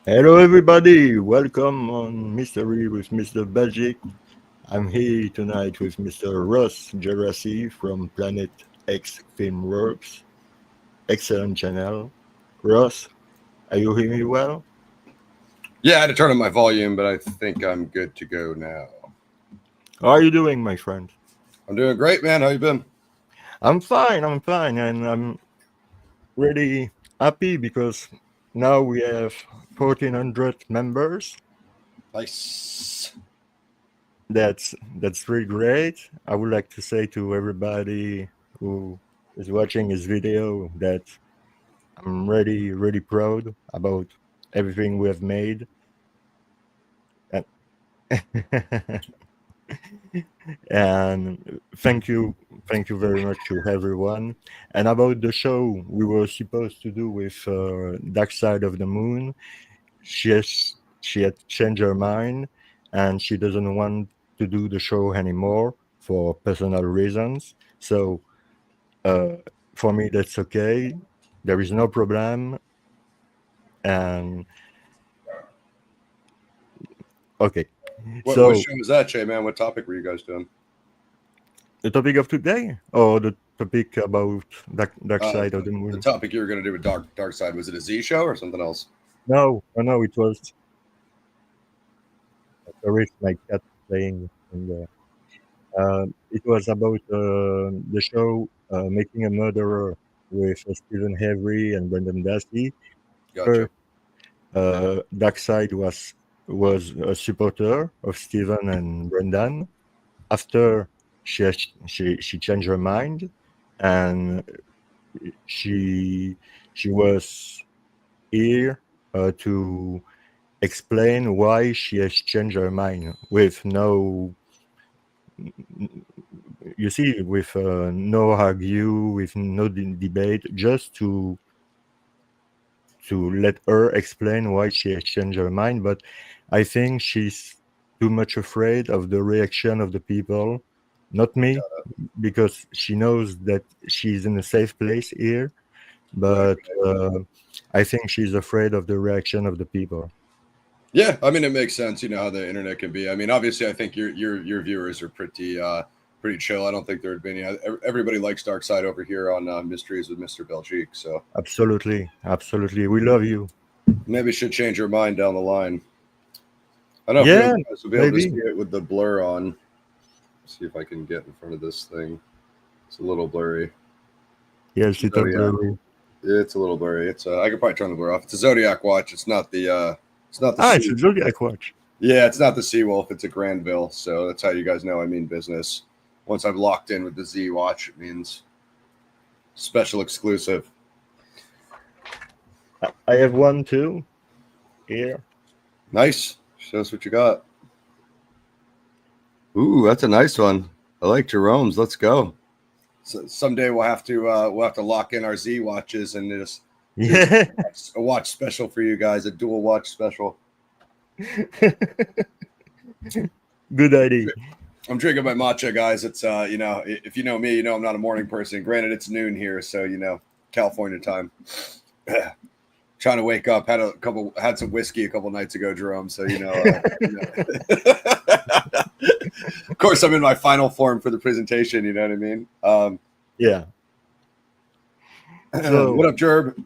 Hello, everybody. Welcome on Mystery with Mr. Belgic. I'm here tonight with Mr. Ross Geraci from Planet X Filmworks. Excellent channel. Ross, are you hearing me well? Yeah, I had to turn on my volume, but I think I'm good to go now. How are you doing, my friend? I'm doing great, man. How you been? I'm fine, and I'm really happy because now we have 1,400 members. Nice. That's really great. I would like to say to everybody who is watching this video that I'm really proud about everything we have made. And, and thank you very much to everyone. And about the show we were supposed to do with Dark Side of the Moon, she had changed her mind, and she doesn't want to do the show anymore for personal reasons. So uh, for me, that's okay. There is no problem. And okay, What so show was that, Jay, man? What topic were you guys doing? the topic of today, or the topic about Dark Uh, Side of the, the the Moon? topic you were going to do with Dark Side, was it a Z show or something else? No, oh, no, it was sorry, it's my cat playing in the. It was about the show Making a Murderer with Stephen Avery and Brendan Dassey. Gotcha. First, Darkseid was a supporter of Stephen and Brendan. After she changed her mind, and she she was here to explain why she has changed her mind with no, you see, with no argue, with no debate, just to let her explain why she has changed her mind. But I think she's too much afraid of the reaction of the people, not me, because she knows that she's in a safe place here. Right. But I think she's afraid of the reaction of the people. Yeah, I mean it makes sense. You know how the internet can be. I mean, obviously, I think your viewers are pretty chill. I don't think there'd be any. Everybody likes Dark Side over here on Mysteries with Mr. Belgique. So Absolutely, absolutely. We love you. maybe should change your mind down the line. I don't know if you Yeah, guys will be able to maybe. see it with the blur on. See if I can get in front of this thing. It's a little blurry. Yes, it's a Zodiac. blurry. It's a little blurry. It's I could probably turn the blur off. It's a Zodiac watch. It's not the Ah, it's sea. a Zodiac watch. Yeah, it's not the Sea Wolf. It's a Granville. So that's how you guys know I mean business. Once I've locked in with the Z watch, it means special exclusive. I have one too here. Nice. Show us what you got. Ooh, that's a nice one. I like Jerome's. Let's go. So someday we'll have to lock in our Z watches and just do Yeah. a watch special for you guys, a dual watch special. Good idea. I'm drinking my matcha, guys. It's if you know me, you know I'm not a morning person. Granted, it's noon here, so California time. Trying to wake up. Had some whiskey a couple nights ago, Jerome. So of course, I'm in my final form for the presentation. You know what I mean? Yeah. What So up, Jerb?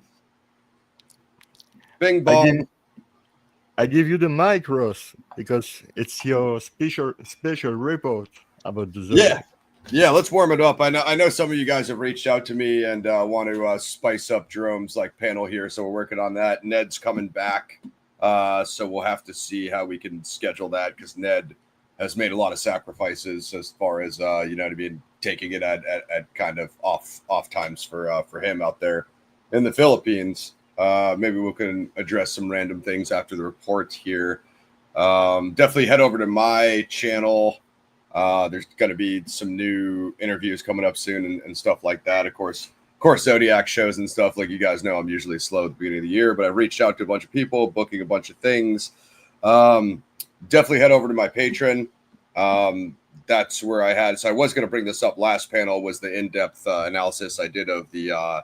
Bing I give bong. I give you the mic, Ross, because it's your special report about the Yeah, Zodiac. yeah. Let's warm it up. I know some of you guys have reached out to me and want to spice up Jerome's panel here, so we're working on that. Ned's coming back, so we'll have to see how we can schedule that because Ned has made a lot of sacrifices as far as to be taking it at kind of off times for him out there in the Philippines. Maybe we can address some random things after the report here. Definitely head over to my channel. There's going to be some new interviews coming up soon and stuff like that. Of course, Zodiac shows and stuff. Like you guys know, I'm usually slow at the beginning of the year, but I've reached out to a bunch of people, booking a bunch of things. Definitely head over to my Patreon. That's where I had. So I was going to bring this up. Last panel was the in-depth analysis I did of the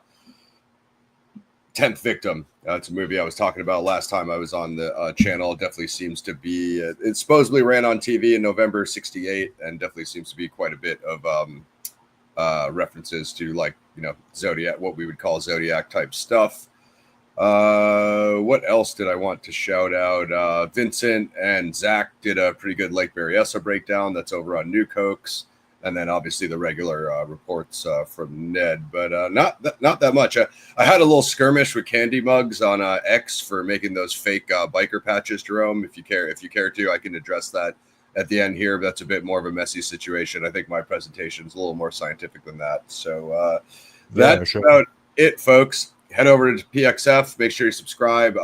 10th Victim. It's a movie I was talking about last time I was on the channel. It definitely seems to be, it supposedly ran on TV in November 68 and definitely seems to be quite a bit of references to, like, you know, Zodiac, what we would call Zodiac type stuff. What else did I want to shout out? Vincent and Zach did a pretty good Lake Berryessa breakdown. That's over on New Cokes. And then obviously the regular reports from Ned, but not that much. I had a little skirmish with Candy Mugs on X for making those fake biker patches, Jerome. If you care to, I can address that at the end here. But that's a bit more of a messy situation. I think my presentation is a little more scientific than that. So that's about it, folks. Head over to PXF. Make sure you subscribe.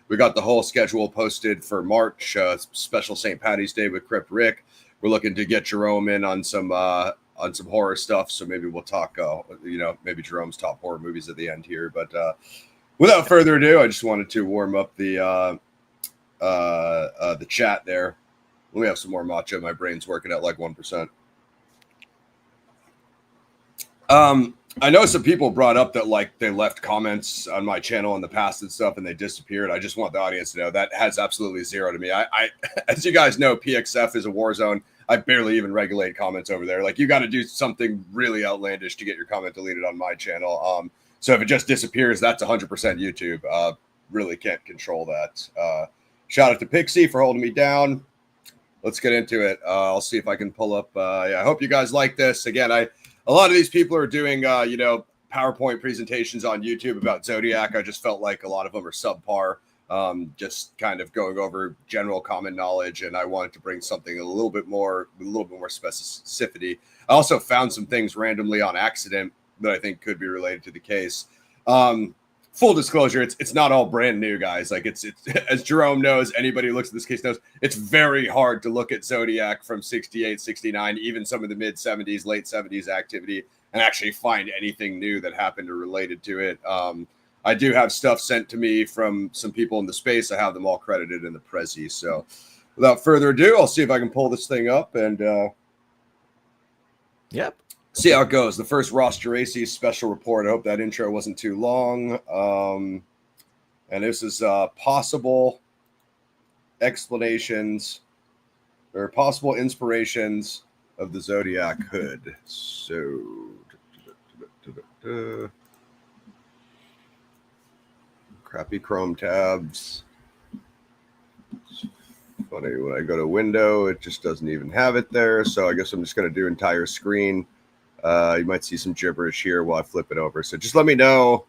We got the whole schedule posted for March, special St. Patty's Day with Crypt Rick. We're looking to get Jerome in on some horror stuff, so maybe we'll talk. Maybe Jerome's top horror movies at the end here. But without further ado, I just wanted to warm up the chat there. Let me have some more matcha. My brain's working at like 1%. I know some people brought up that, like, they left comments on my channel in the past and stuff, and they disappeared. I just want the audience to know that has absolutely zero to me. I as you guys know, PXF is a war zone. I barely even regulate comments over there. Like, you got to do something really outlandish to get your comment deleted on my channel. So if it just disappears, that's 100% YouTube. Really can't control that. Shout out to Pixie for holding me down. Let's get into it. I'll see if I can pull up. I hope you guys like this. Again, a lot of these people are doing, PowerPoint presentations on YouTube about Zodiac. I just felt like a lot of them are subpar, just kind of going over general common knowledge. And I wanted to bring something a little bit more specificity. I also found some things randomly on accident that I think could be related to the case. Full disclosure, it's not all brand new, guys. Like, it's as Jerome knows, anybody who looks at this case knows, it's very hard to look at Zodiac from 68, 69, even some of the mid 70s, late 70s activity, and actually find anything new that happened or related to it. I do have stuff sent to me from some people in the space. I have them all credited in the Prezi. So without further ado, I'll see if I can pull this thing up and see how it goes. The first Ross Geraci special report. I hope that intro wasn't too long. And this is possible explanations or possible inspirations of the Zodiac hood. So, crappy Chrome tabs. It's funny, when I go to window, it just doesn't even have it there. So I guess I'm just going to do entire screen. You might see some gibberish here while I flip it over. So just let me know.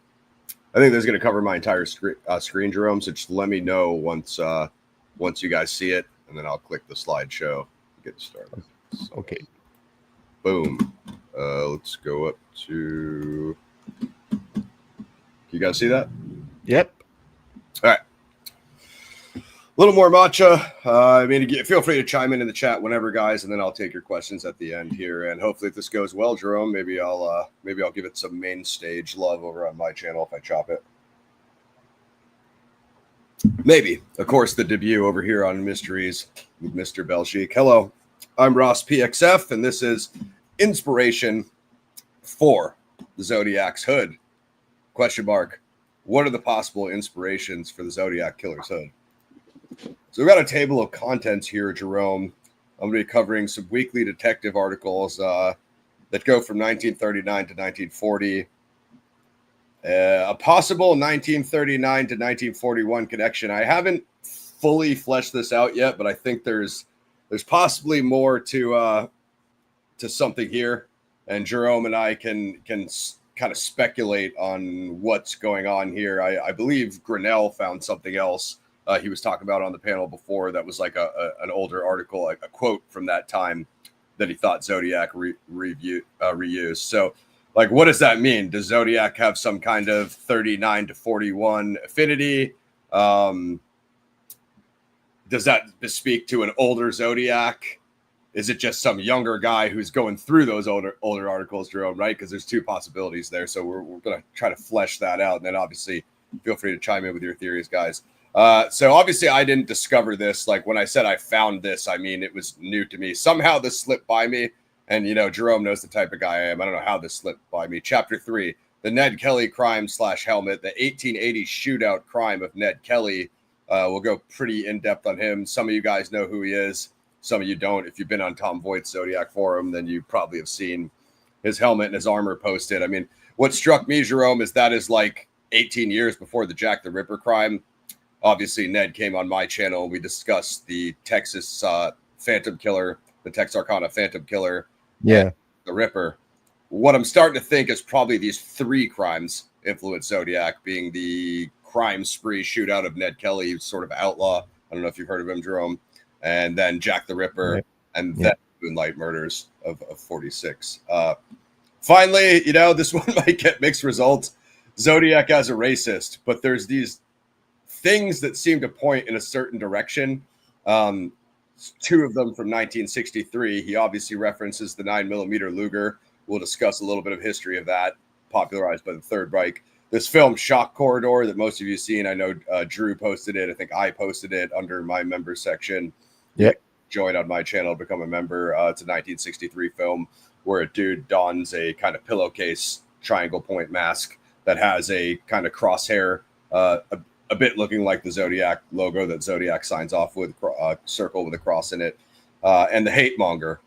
I think this is going to cover my entire screen, Jerome. So just let me know once you guys see it, and then I'll click the slideshow and get started. So, okay. Boom. Let's go up to. Can you guys see that? Yep. All right. A little more matcha. Feel free to chime in the chat whenever, guys, and then I'll take your questions at the end here. And hopefully, if this goes well, Jerome, maybe I'll give it some main stage love over on my channel if I chop it. Maybe. Of course, the debut over here on Mysteries with Mr. Belgique. Hello, I'm Ross PXF, and this is inspiration for the Zodiac's hood. Question mark. What are the possible inspirations for the Zodiac Killer's hood? So we've got a table of contents here, Jerome. I'm going to be covering some weekly detective articles that go from 1939 to 1940. A possible 1939 to 1941 connection. I haven't fully fleshed this out yet, but I think there's possibly more to something here. And Jerome and I can kind of speculate on what's going on here. I believe Grinnell found something else. He was talking about on the panel before that was like an older article, like a quote from that time that he thought Zodiac reused. So, like, what does that mean? Does Zodiac have some kind of 39 to 41 affinity? Does that speak to an older Zodiac? Is it just some younger guy who's going through those older articles, Jerome, right? Because there's two possibilities there. So we're going to try to flesh that out. And then obviously feel free to chime in with your theories, guys. So obviously I didn't discover this. Like, when I said I found this, I mean, it was new to me. Somehow this slipped by me. And, Jerome knows the type of guy I am. I don't know how this slipped by me. Chapter 3, the Ned Kelly crime / helmet, the 1880 shootout crime of Ned Kelly. We'll go pretty in depth on him. Some of you guys know who he is. Some of you don't. If you've been on Tom Voigt's Zodiac forum, then you probably have seen his helmet and his armor posted. I mean, what struck me, Jerome, is that is like 18 years before the Jack the Ripper crime. Obviously, Ned came on my channel and we discussed the Texas Phantom Killer, the Texarkana Phantom Killer, Yeah. the Ripper. What I'm starting to think is probably these 3 crimes influenced Zodiac, being the crime spree shootout of Ned Kelly, sort of outlaw. I don't know if you've heard of him, Jerome. And then Jack the Ripper, and then Moonlight Murders of 46. Finally, you know, this one might get mixed results. Zodiac as a racist, but there's these things that seem to point in a certain direction. 2 of them from 1963. He obviously references the 9mm Luger. We'll discuss a little bit of history of that, popularized by the Third Reich. This film, Shock Corridor, that most of you have seen. I know Drew posted it. I think I posted it under my member section. Yeah. Join on my channel, become a member. It's a 1963 film where a dude dons a kind of pillowcase triangle point mask that has a kind of crosshair, a bit looking like the Zodiac logo that Zodiac signs off with, a circle with a cross in it. And the Hate Monger.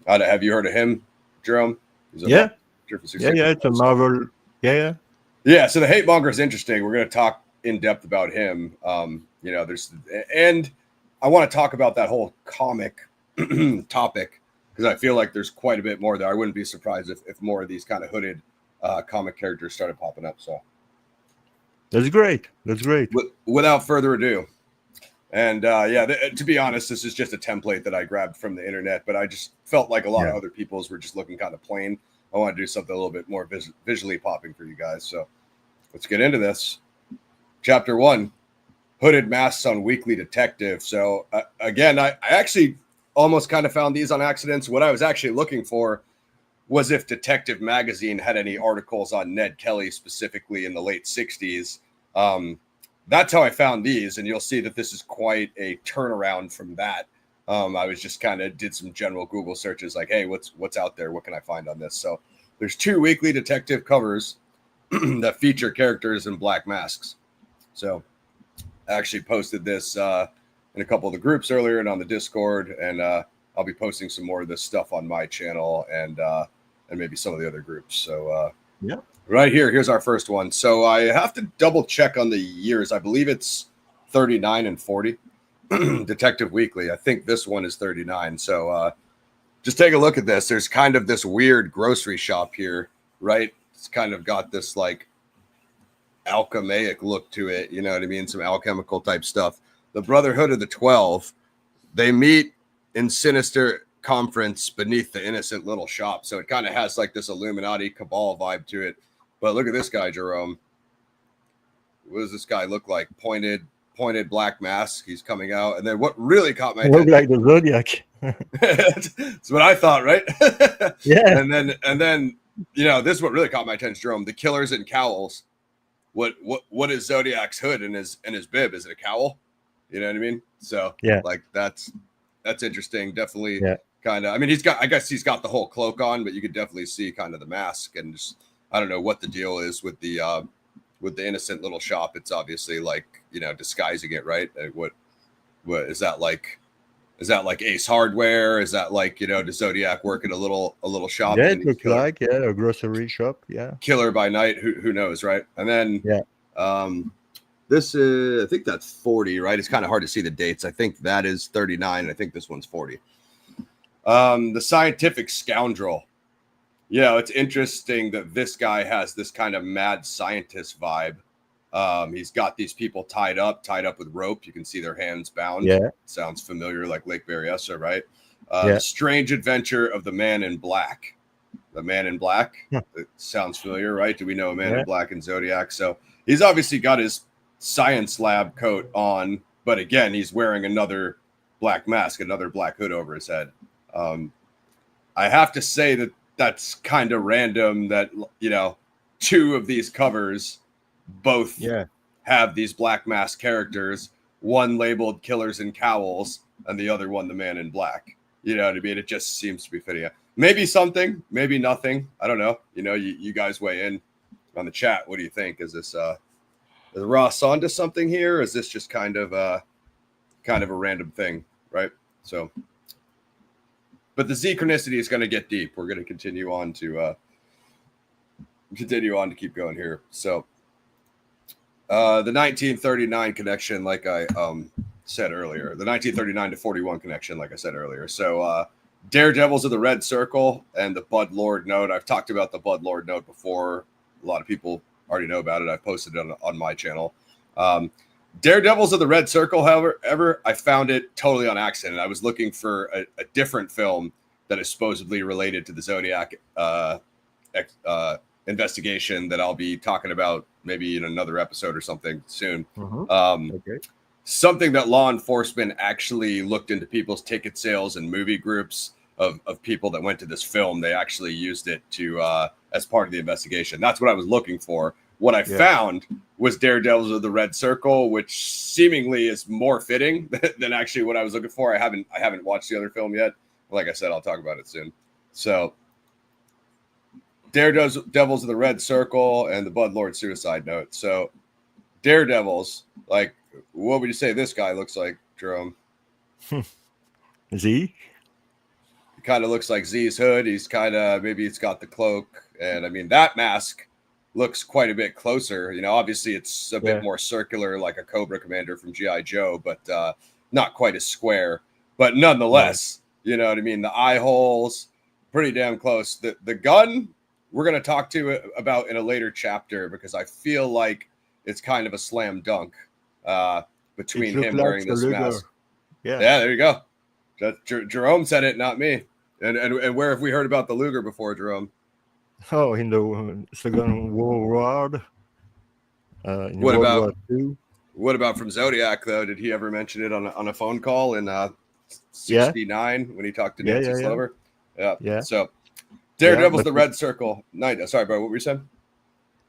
Have you heard of him, Jerome? Yeah, it's a Marvel. Yeah. So the Hate Monger is interesting. We're going to talk in depth about him. You know, and I want to talk about that whole comic topic because I feel like there's quite a bit more there. I wouldn't be surprised if more of these kind of hooded comic characters started popping up. So that's great. Without further ado, and to be honest, this is just a template that I grabbed from the internet, but I just felt like a lot of other people's were just looking kind of plain. I want to do something a little bit more visually popping for you guys. So let's get into this. Chapter 1, Hooded Masks on Weekly Detective. So again, I actually almost kind of found these on accident. What I was actually looking for was if Detective Magazine had any articles on Ned Kelly specifically in the late 60s. That's how I found these, and you'll see that this is quite a turnaround from that. I was just kind of did some general Google searches like, hey, what's out there? What can I find on this? So there's 2 weekly detective covers that feature characters in black masks. So I actually posted this in a couple of the groups earlier and on the Discord, and I'll be posting some more of this stuff on my channel and maybe some of the other groups. So right here's our first one. So I have to double check on the years. I believe it's 39 and 40. Detective Weekly. I think this one is 39. So just take a look at this. There's kind of this weird grocery shop here, right? It's kind of got this like alchemaic look to it. You know what I mean? Some alchemical type stuff. The Brotherhood of the 12, they meet in sinister conference beneath the innocent little shop. So it kind of has like this Illuminati cabal vibe to it. But look at this guy, Jerome. What does this guy look like? Pointed black mask. He's coming out. And then what really caught my attention, look like the Zodiac. That's what I thought, right? Yeah. And then you know, this is what really caught my attention, Jerome. The Killers in Cowls. What is Zodiac's hood and his bib? Is it a cowl? You know what I mean? So like that's interesting. Definitely kind of, I mean, I guess he's got the whole cloak on, but you could definitely see kind of the mask, and just, I don't know what the deal is with the innocent little shop. It's obviously like, you know, disguising it, right? What is that like? Is that like Ace Hardware? Is that like, you know, does Zodiac work in a little shop? Yeah, it looks like a grocery shop. Yeah. Killer by night. Who knows, right? And then this is, I think that's 40, right? It's kind of hard to see the dates. I think that is 39. I think this one's 40. The Scientific Scoundrel. You know, it's interesting that this guy has this kind of mad scientist vibe. He's got these people tied up with rope. You can see their hands bound. Yeah. Sounds familiar, like Lake Berryessa, right? The Strange Adventure of the Man in Black. The Man in Black. It sounds familiar, right? Do we know a Man in Black in Zodiac? So he's obviously got his science lab coat on, but again, he's wearing another black mask, another black hood over his head. I have to say that that's kind of random that, you know, 2 of these covers both have these black mask characters, one labeled Killers in Cowls and the other one the Man in Black. You know what I mean? It just seems to be fitting. Maybe something, maybe nothing. I don't know. You know, you guys weigh in. on the chat. What do you think? Is this is Ross onto something here? Or is this just kind of a random thing, right? So, but the Z chronicity is going to get deep. We're going to continue on to keep going here. So, the 1939 connection, like I said earlier, the 1939 to 41 connection, like I said earlier. So, Daredevils of the Red Circle and the Bud Lord note. I've talked about the Bud Lord note before. A lot of people already know about it. I've posted it on my channel. Daredevils of the Red Circle, however, I found it totally on accident. I was looking for a different film that is supposedly related to the Zodiac investigation that I'll be talking about maybe in another episode or something soon. Okay. Something that law enforcement actually looked into people's ticket sales and movie groups of people that went to this film. They actually used it to as part of the investigation. That's what I was looking for. What I found was Daredevils of the Red Circle, which seemingly is more fitting than actually what I was looking for. I haven't watched the other film yet. Like I said, I'll talk about it soon. So Daredevils of the Red Circle and the Bud Lord suicide note. So Daredevils, like, what would you say this guy looks like, Jerome? Z? He kind of looks like Z's hood. He's kind of, maybe it's got the cloak. And I mean, that mask looks quite a bit closer. You know, obviously it's a bit more circular, like a Cobra Commander from G.I. Joe, but not quite as square. But nonetheless, you know what I mean? The eye holes, pretty damn close. The gun, we're going to talk about in a later chapter, because I feel like it's kind of a slam dunk between him wearing this mask. Yeah, there you go. Jerome said it, not me. And where have we heard about the Luger before, Jerome? Oh, in the Second World War. In What World about War II. What about from Zodiac though? Did he ever mention it on a phone call in '69 when he talked to Nancy Slover? Yeah. So Daredevil's the Red Circle. Sorry, bro. What were you saying?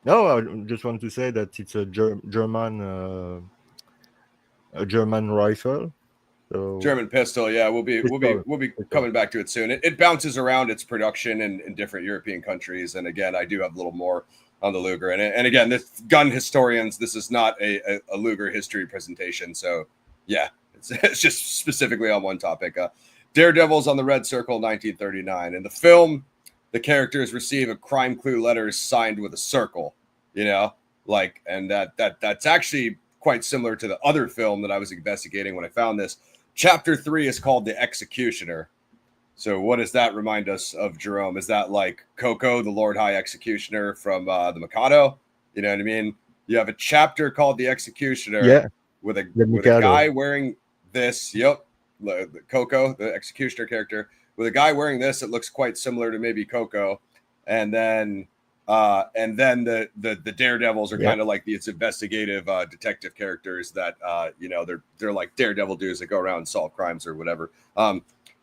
No, I just want to say that it's a German rifle. So German pistol, yeah. We'll be coming back to it soon. It bounces around its production in different European countries, and again, I do have a little more on the Luger. And again, this gun historians, this is not a Luger history presentation, so yeah, it's just specifically on one topic. Daredevils on the Red Circle, 1939. In the film, the characters receive a crime clue letters signed with a circle, you know, like, and that's actually quite similar to the other film that I was investigating when I found this. Chapter 3 is called The Executioner. So what does that remind us of, Jerome? Is that like Coco, the Lord High Executioner from the Mikado? You know what I mean? You have a chapter called The Executioner with a guy wearing this. Yep. The Coco, the Executioner character, with a guy wearing this. It looks quite similar to maybe Coco. And then the Daredevils are kind of like these investigative detective characters that you know, they're like Daredevil dudes that go around and solve crimes or whatever.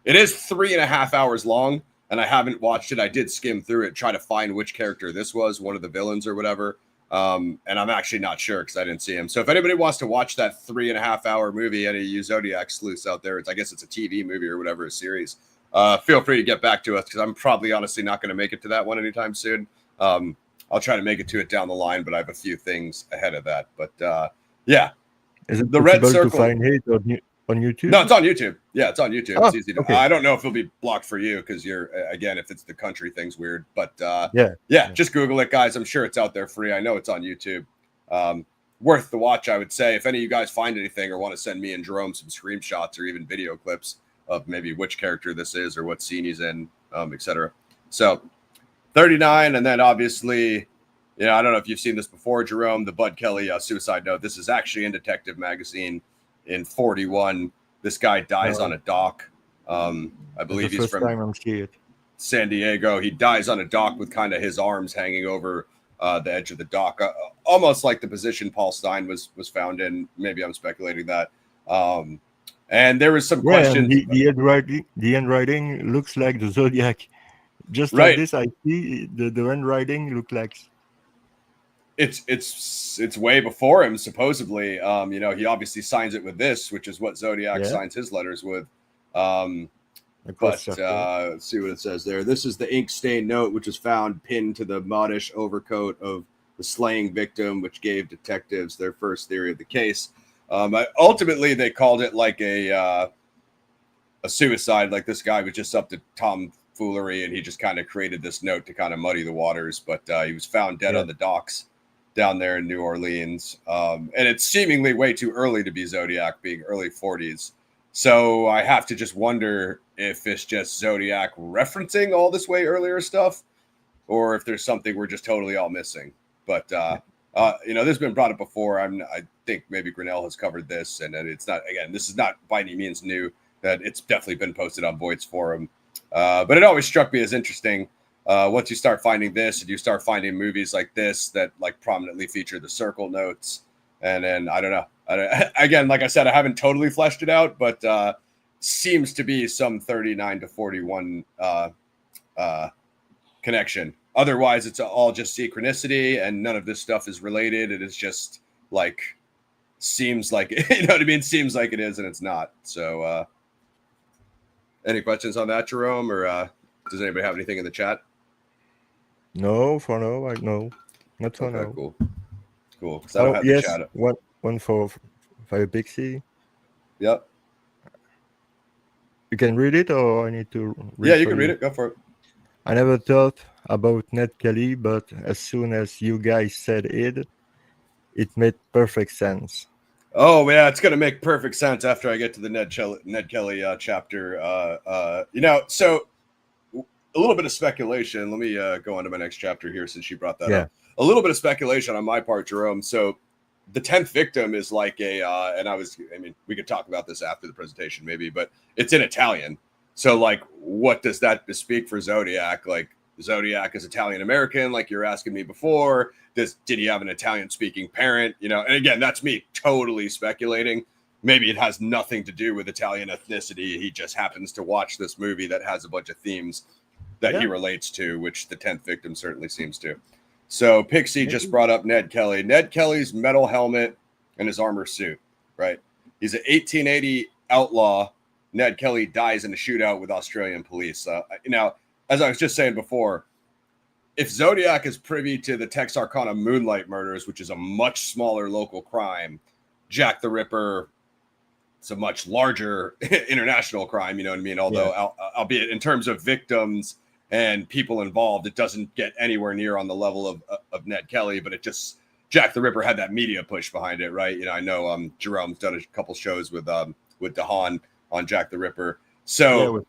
It is 3.5 hours long, and I haven't watched it. I did skim through it, try to find which character this was, one of the villains or whatever. And I'm actually not sure because I didn't see him. So if anybody wants to watch that 3.5 hour movie, any of you Zodiac sleuths out there, I guess it's a TV movie or whatever, a series. Feel free to get back to us, because I'm probably honestly not going to make it to that one anytime soon. I'll try to make it to it down the line, but I have a few things ahead of that. But yeah, is it the Red Circle to find it on YouTube? No, it's on YouTube. Yeah, it's on YouTube. It's easy to. Okay. I don't know if it'll be blocked for you because you're, again, if it's the country thing's weird. But just Google it, guys. I'm sure it's out there free. I know it's on YouTube. Worth the watch, I would say. If any of you guys find anything or want to send me and Jerome some screenshots or even video clips of maybe which character this is or what scene he's in, etc. So 39, and then obviously, I don't know if you've seen this before, Jerome, the Bud Kelly suicide note. This is actually in Detective Magazine in 41. This guy dies on a dock. I believe he's from San Diego. He dies on a dock with kind of his arms hanging over the edge of the dock, almost like the position Paul Stein was found in. Maybe I'm speculating that. And there was some questions. The handwriting looks like the Zodiac. Just like this, I see the handwriting look like. It's way before him, supposedly. He obviously signs it with this, which is what Zodiac signs his letters with. Let's see what it says there. This is the ink stain note, which was found pinned to the modish overcoat of the slaying victim, which gave detectives their first theory of the case. Ultimately, they called it like a suicide. Like this guy was just up to tomfoolery, and he just kind of created this note to kind of muddy the waters. But he was found dead on the docks down there in New Orleans. And it's seemingly way too early to be Zodiac, being early 40s. So I have to just wonder if it's just Zodiac referencing all this way earlier stuff, or if there's something we're just totally all missing. But this has been brought up before. I think maybe Grinnell has covered this, and it's not. Again, this is not by any means new. That it's definitely been posted on Boyd's forum. But it always struck me as interesting. Once you start finding this, and you start finding movies like this that like prominently feature the circle notes, and then I don't know. Again, like I said, I haven't totally fleshed it out, but seems to be some 39 to 41 connection. Otherwise, it's all just synchronicity, and none of this stuff is related. It is just like seems like you know what I mean. Seems like it is, and it's not. So, any questions on that, Jerome, or does anybody have anything in the chat? No, for now, no, not for now. Cool. Because I don't have the chat. One for Fire Pixie. Yep. You can read it, or I need to read? Yeah, you can read it. Go for it. I never thought about Ned Kelly, but as soon as you guys said it made perfect sense. Oh yeah, it's gonna make perfect sense after I get to the Ned Kelly chapter. So a little bit of speculation. Let me go on to my next chapter here since you brought that up. A little bit of speculation on my part, Jerome. So the 10th victim is like we could talk about this after the presentation maybe, but it's in Italian. So like, what does that bespeak for Zodiac? Like Zodiac is Italian American, like you're asking me before. Did he have an Italian speaking parent? And again, that's me totally speculating. Maybe it has nothing to do with Italian ethnicity. He just happens to watch this movie that has a bunch of themes that he relates to, which the 10th victim certainly seems to. So Pixie just brought up Ned Kelly. Ned Kelly's metal helmet and his armor suit, right? He's an 1880 outlaw. Ned Kelly dies in a shootout with Australian police. Now, as I was just saying before, if Zodiac is privy to the Texarkana Moonlight murders, which is a much smaller local crime, Jack the Ripper, it's a much larger international crime, you know what I mean? Although, albeit in terms of victims and people involved, it doesn't get anywhere near on the level of Ned Kelly, but it just, Jack the Ripper had that media push behind it, right? I know Jerome's done a couple shows with DeHaan on Jack the Ripper. So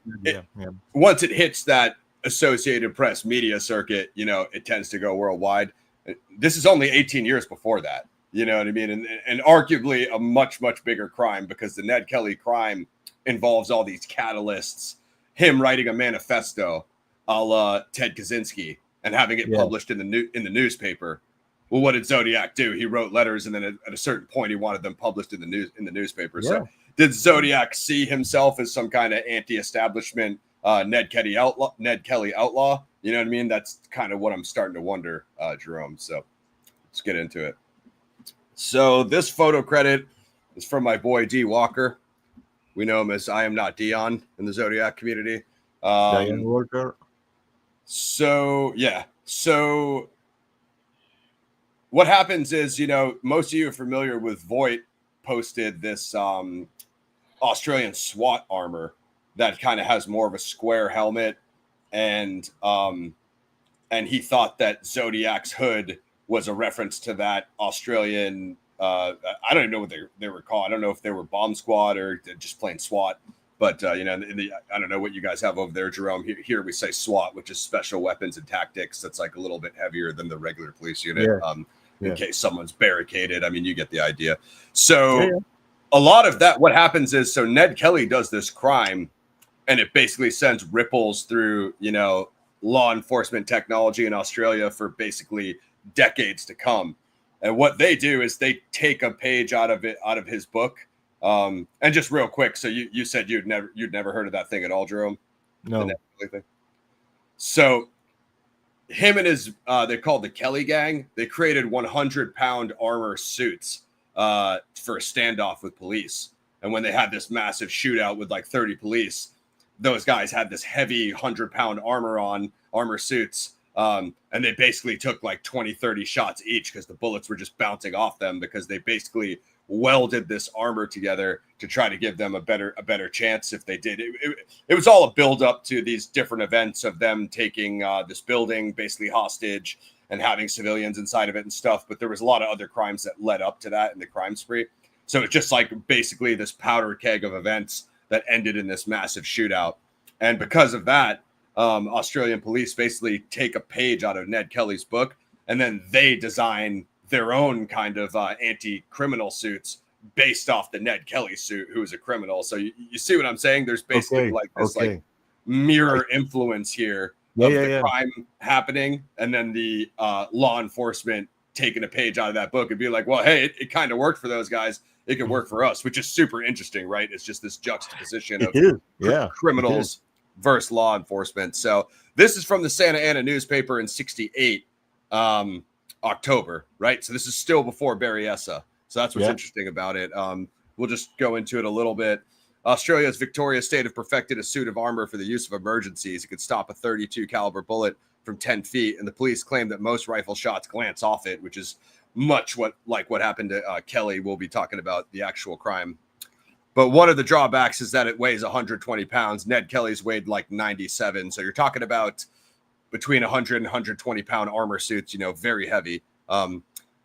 once it hits that Associated Press media circuit, it tends to go worldwide. This is only 18 years before that, you know what I mean? And arguably a much, much bigger crime, because the Ned Kelly crime involves all these catalysts, him writing a manifesto a la Ted Kaczynski and having it published in the newspaper. Well, what did Zodiac do? He wrote letters, and then at a certain point, he wanted them published in the newspaper. So did Zodiac see himself as some kind of anti-establishment Ned Kelly outlaw? You know what I mean? That's kind of what I'm starting to wonder, Jerome. So let's get into it. So this photo credit is from my boy D Walker. We know him as I Am Not Dion in the Zodiac community. Diane Walker. So what happens is, most of you are familiar with Voight posted this Australian SWAT armor that kind of has more of a square helmet, and he thought that Zodiac's hood was a reference to that Australian. I don't even know what they were called. I don't know if they were bomb squad or just plain SWAT. But, I don't know what you guys have over there, Jerome. Here we say SWAT, which is Special Weapons and Tactics. That's like a little bit heavier than the regular police unit in case someone's barricaded. I mean, you get the idea. So a lot of that, what happens is, so Ned Kelly does this crime, and it basically sends ripples through, law enforcement technology in Australia for basically decades to come. And what they do is they take a page out of his book. And just real quick, so you said you'd never heard of that thing at all, Jerome? No. So him and his they're called the Kelly Gang. They created 100-pound armor suits for a standoff with police. And when they had this massive shootout with like 30 police, those guys had this heavy 100-pound armor suits, And they basically took like 20, 30 shots each because the bullets were just bouncing off them because they basically welded this armor together to try to give them a better chance if they did. It was all a build up to these different events of them taking this building basically hostage and having civilians inside of it and stuff. But there was a lot of other crimes that led up to that in the crime spree. So it's just like basically this powder keg of events that ended in this massive shootout. And because of that, Australian police basically take a page out of Ned Kelly's book, and then they design their own kind of anti-criminal suits based off the Ned Kelly suit, who is a criminal. So you see what I'm saying? There's basically like this like mirror influence here of the crime happening, and then the law enforcement taking a page out of that book and be like, well, hey, it kind of worked for those guys. It could work for us, which is super interesting, right? It's just this juxtaposition of criminals versus law enforcement. So this is from the Santa Ana newspaper in 68, October, right? So this is still before Berryessa. So that's what's interesting about it. We'll just go into it a little bit. Australia's Victoria State have perfected a suit of armor for the use of emergencies. It could stop a 32 caliber bullet from 10 feet. And the police claim that most rifle shots glance off it, which is much what happened to Kelly. We'll be talking about the actual crime. But one of the drawbacks is that it weighs 120 pounds. Ned Kelly's weighed like 97. So you're talking about between 100 and 120 pound armor suits, very heavy.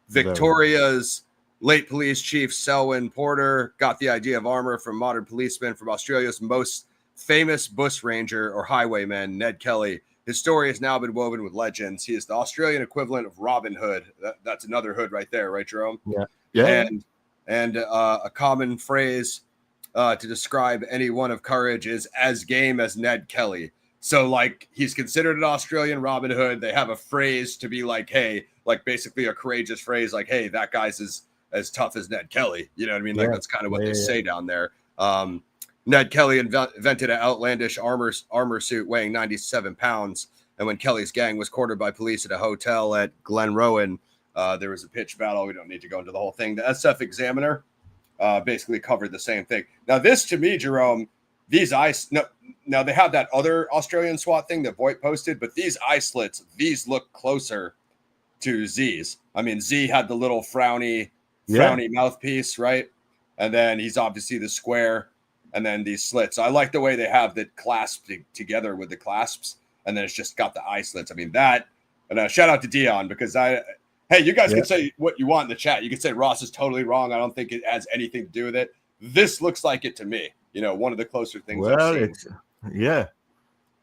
Victoria's late police chief, Selwyn Porter, got the idea of armor from modern policemen from Australia's most famous bush ranger or highwayman, Ned Kelly. His story has now been woven with legends. He is the Australian equivalent of Robin Hood. That's another hood right there, right, Jerome? Yeah. And a common phrase to describe anyone of courage is as game as Ned Kelly. So, like, he's considered an Australian Robin Hood. They have a phrase to be like, hey, like basically a courageous phrase, like, hey, that guy's as tough as Ned Kelly. You know what I mean? Like, that's kind of what they say down there. Ned Kelly invented an outlandish armor suit weighing 97 pounds. And when Kelly's gang was cornered by police at a hotel at Glenrowan, there was a pitched battle. We don't need to go into the whole thing. The SF Examiner basically covered the same thing. Now, this to me, Jerome, now they have that other Australian SWAT thing that Voight posted, but these eye slits, these look closer to Z's. I mean, Z had the little frowny mouthpiece, right? And then he's obviously the square, and then these slits. I like the way they have the clasp together with the clasps, and then it's just got the eye slits. I mean, that, and shout out to Dion, because hey, you guys can say what you want in the chat. You can say Ross is totally wrong. I don't think it has anything to do with it. This looks like it to me. One of the closer things I've seen.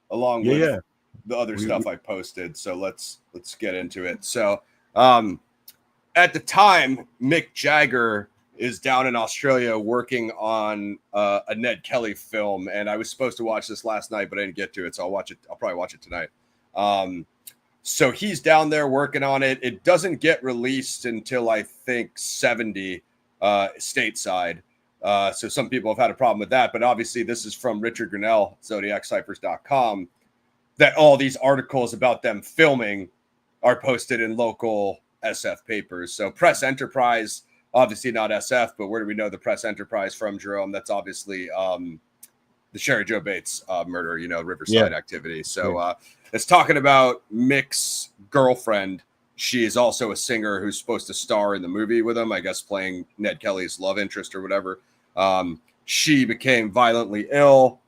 Along with the other stuff I posted. So let's get into it. So at the time, Mick Jagger is down in Australia working on a Ned Kelly film, and I was supposed to watch this last night, but I didn't get to it. So I'll watch it. I'll probably watch it tonight. So he's down there working on it. It doesn't get released until I think 70 stateside. So some people have had a problem with that, but obviously this is from Richard Grinnell, ZodiacCyphers.com, that all these articles about them filming are posted in local SF papers. So Press Enterprise, obviously not SF, but where do we know the Press Enterprise from, Jerome? That's obviously the Sherry Joe Bates murder, Riverside activity. So it's talking about Mick's girlfriend. She is also a singer who's supposed to star in the movie with him, I guess playing Ned Kelly's love interest or whatever. She became violently ill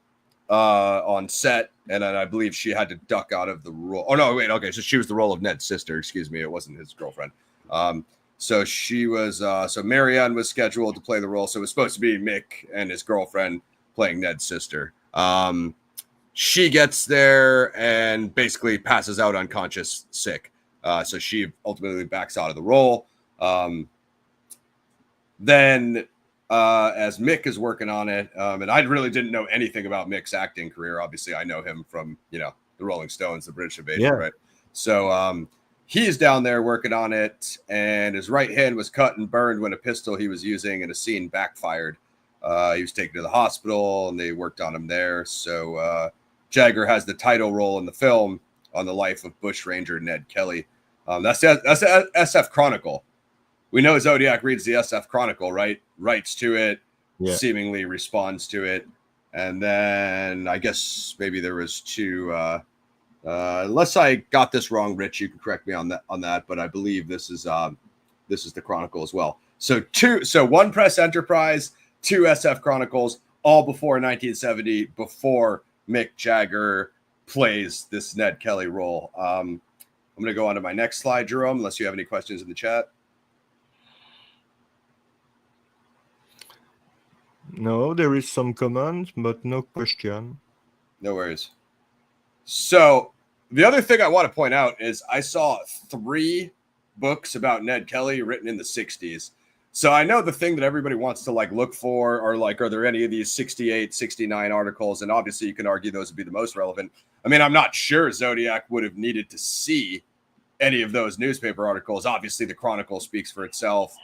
on set, and then I believe she had to duck out of the role. Oh, no, wait, okay, so she was the role of Ned's sister, excuse me, it wasn't his girlfriend. So she was, so Marianne was scheduled to play the role, so it was supposed to be Mick and his girlfriend playing Ned's sister. She gets there and basically passes out unconscious, sick. So she ultimately backs out of the role. Then as Mick is working on it, and I really didn't know anything about Mick's acting career. Obviously, I know him from, the Rolling Stones, the British Invasion, right? So he's down there working on it, and his right hand was cut and burned when a pistol he was using in a scene backfired. He was taken to the hospital, and they worked on him there. So Jagger has the title role in the film on the life of bushranger Ned Kelly. That's SF Chronicle. We know Zodiac reads the SF Chronicle, right? Writes to it, seemingly responds to it. And then I guess maybe there was two Unless I got this wrong, Rich, you can correct me on that. But I believe this is the Chronicle as well. So one Press Enterprise, two SF Chronicles, all before 1970, before Mick Jagger plays this Ned Kelly role. I'm going to go on to my next slide, Jerome, unless you have any questions in the chat. No, there is some comment, but no question. No worries. So the other thing I want to point out is I saw 3 books about Ned Kelly written in the 60s. So I know the thing that everybody wants to like look for are like, are there any of these 68, 69 articles? And obviously you can argue those would be the most relevant. I mean, I'm not sure Zodiac would have needed to see any of those newspaper articles. Obviously the Chronicle speaks for itself.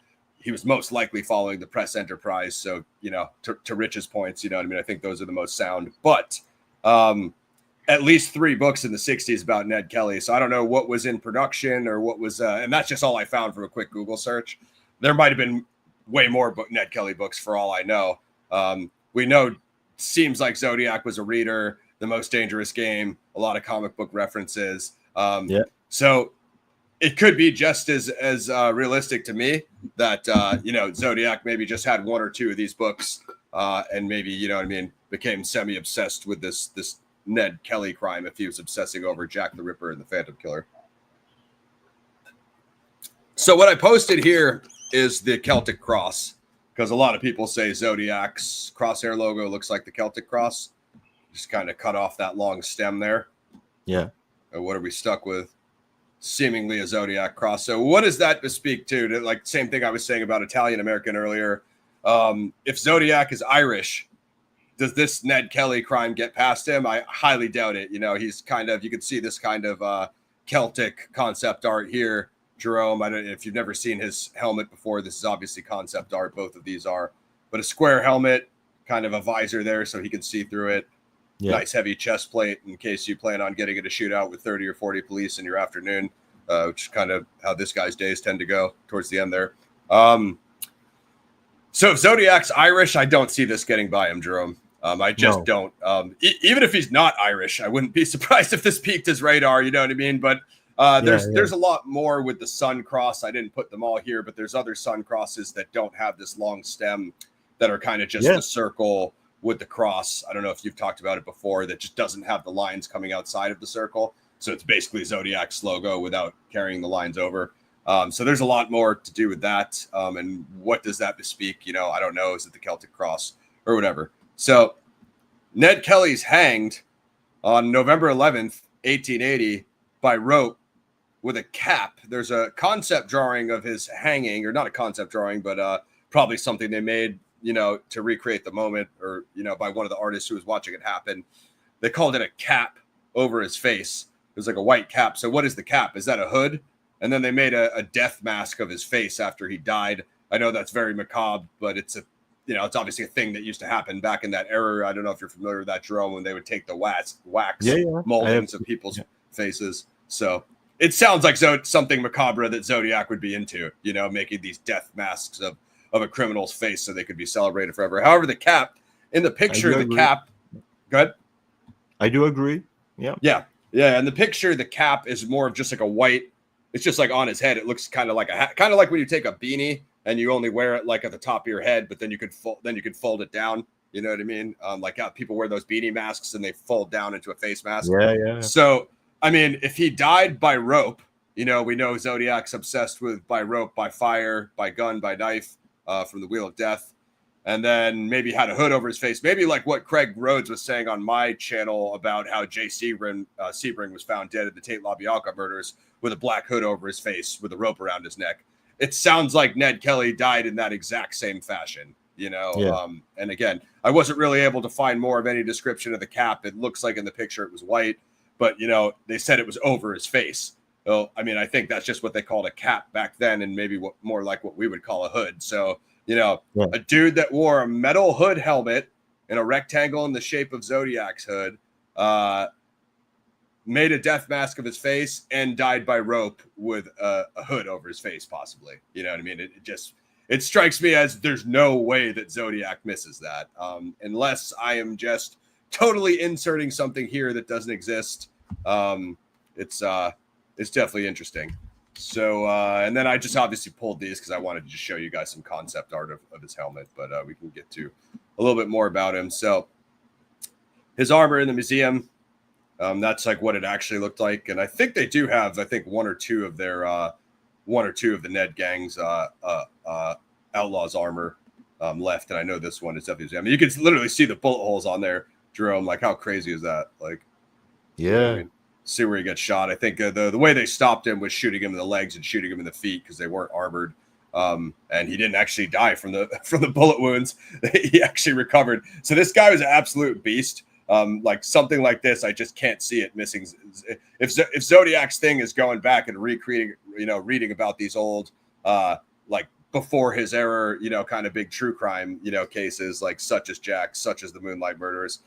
He was most likely following the Press Enterprise. So, you know, to Rich's points, you know what I mean? I think those are the most sound, but at least 3 books in the 60s about Ned Kelly. So I don't know what was in production or what was, and that's just all I found from a quick Google search. There might have been way more Ned Kelly books for all I know. We know, seems like Zodiac was a reader, The Most Dangerous Game, a lot of comic book references. So it could be just as realistic to me that, you know, Zodiac maybe just had 1 or 2 of these books and maybe, you know what I mean, became semi-obsessed with this Ned Kelly crime if he was obsessing over Jack the Ripper and the Phantom Killer. So what I posted here is the Celtic cross, because a lot of people say Zodiac's crosshair logo looks like the Celtic cross. Just kind of cut off that long stem there. Yeah. And what are we stuck with? Seemingly a Zodiac cross. So what does that bespeak to? Like same thing I was saying about Italian American earlier. If Zodiac is Irish, does this Ned Kelly crime get past him? I highly doubt it. You know, he's kind of, you can see this kind of Celtic concept art here, Jerome. I don't know if you've never seen his helmet before. This is obviously concept art. Both of these are, but a square helmet, kind of a visor there so he can see through it. Yeah. Nice heavy chest plate in case you plan on getting in a shootout with 30 or 40 police in your afternoon, which is kind of how this guy's days tend to go towards the end there. So if Zodiac's Irish, I don't see this getting by him, Jerome. I just don't. Even if he's not Irish, I wouldn't be surprised if this piqued his radar. You know what I mean? But there's a lot more with the sun cross. I didn't put them all here, but there's other sun crosses that don't have this long stem that are kind of just a circle with the cross. I don't know if you've talked about it before, that just doesn't have the lines coming outside of the circle. So it's basically Zodiac's logo without carrying the lines over. So there's a lot more to do with that. And what does that bespeak? You know, I don't know. Is it the Celtic cross or whatever? So Ned Kelly's hanged on November 11th, 1880 by rope with a cap. There's a concept drawing of his hanging, or not a concept drawing, but probably something they made, you know, to recreate the moment, or, you know, by one of the artists who was watching it happen. They called it a cap over his face. It was like a white cap. So what is the cap? Is that a hood? And then they made a death mask of his face after he died. I know that's very macabre, but it's it's obviously a thing that used to happen back in that era. I don't know if you're familiar with that, Jerome, when they would take the wax moldings of people's faces. So it sounds like something macabre that Zodiac would be into, you know, making these death masks of a criminal's face so they could be celebrated forever. However, the cap in the picture, the cap, go ahead. I do agree. Yeah. Yeah. Yeah. And the picture, the cap is more of just like a white, it's just like on his head. It looks kind of like a hat, kind of like when you take a beanie and you only wear it like at the top of your head, but then you could fold it down. You know what I mean? Like how people wear those beanie masks and they fold down into a face mask. Yeah. So, I mean, if he died by rope, you know, we know Zodiac's obsessed with by rope, by fire, by gun, by knife, from the Wheel of Death, and then maybe had a hood over his face. Maybe like what Craig Rhodes was saying on my channel about how Jay Sebring was found dead at the Tate LaBianca murders with a black hood over his face with a rope around his neck. It sounds like Ned Kelly died in that exact same fashion, you know? Yeah. And again, I wasn't really able to find more of any description of the cap. It looks like in the picture it was white, but, you know, they said it was over his face. So, I mean, I think that's just what they called a cap back then, and maybe more like what we would call a hood. So, you know, a dude that wore a metal hood helmet and a rectangle in the shape of Zodiac's hood, made a death mask of his face and died by rope with a hood over his face, possibly. You know what I mean? It strikes me as there's no way that Zodiac misses that, unless I am just totally inserting something here that doesn't exist. It's definitely interesting. So, and then I just obviously pulled these because I wanted to just show you guys some concept art of his helmet, but we can get to a little bit more about him. So his armor in the museum, that's like what it actually looked like. And I think they do have, I think one or two of the Ned Gang's Outlaws armor left. And I know this one is definitely, I mean, you can literally see the bullet holes on there, Jerome. Like, how crazy is that? Like, Yeah. you know, I mean, see where he gets shot. I think the way they stopped him was shooting him in the legs and shooting him in the feet because they weren't armored. And he didn't actually die from the bullet wounds. He actually recovered. So this guy was an absolute beast. Like something like this, I just can't see it missing. If Zodiac's thing is going back and recreating, reading about these old, like before his era, kind of big true crime, cases like such as Jack, such as the Moonlight Murders.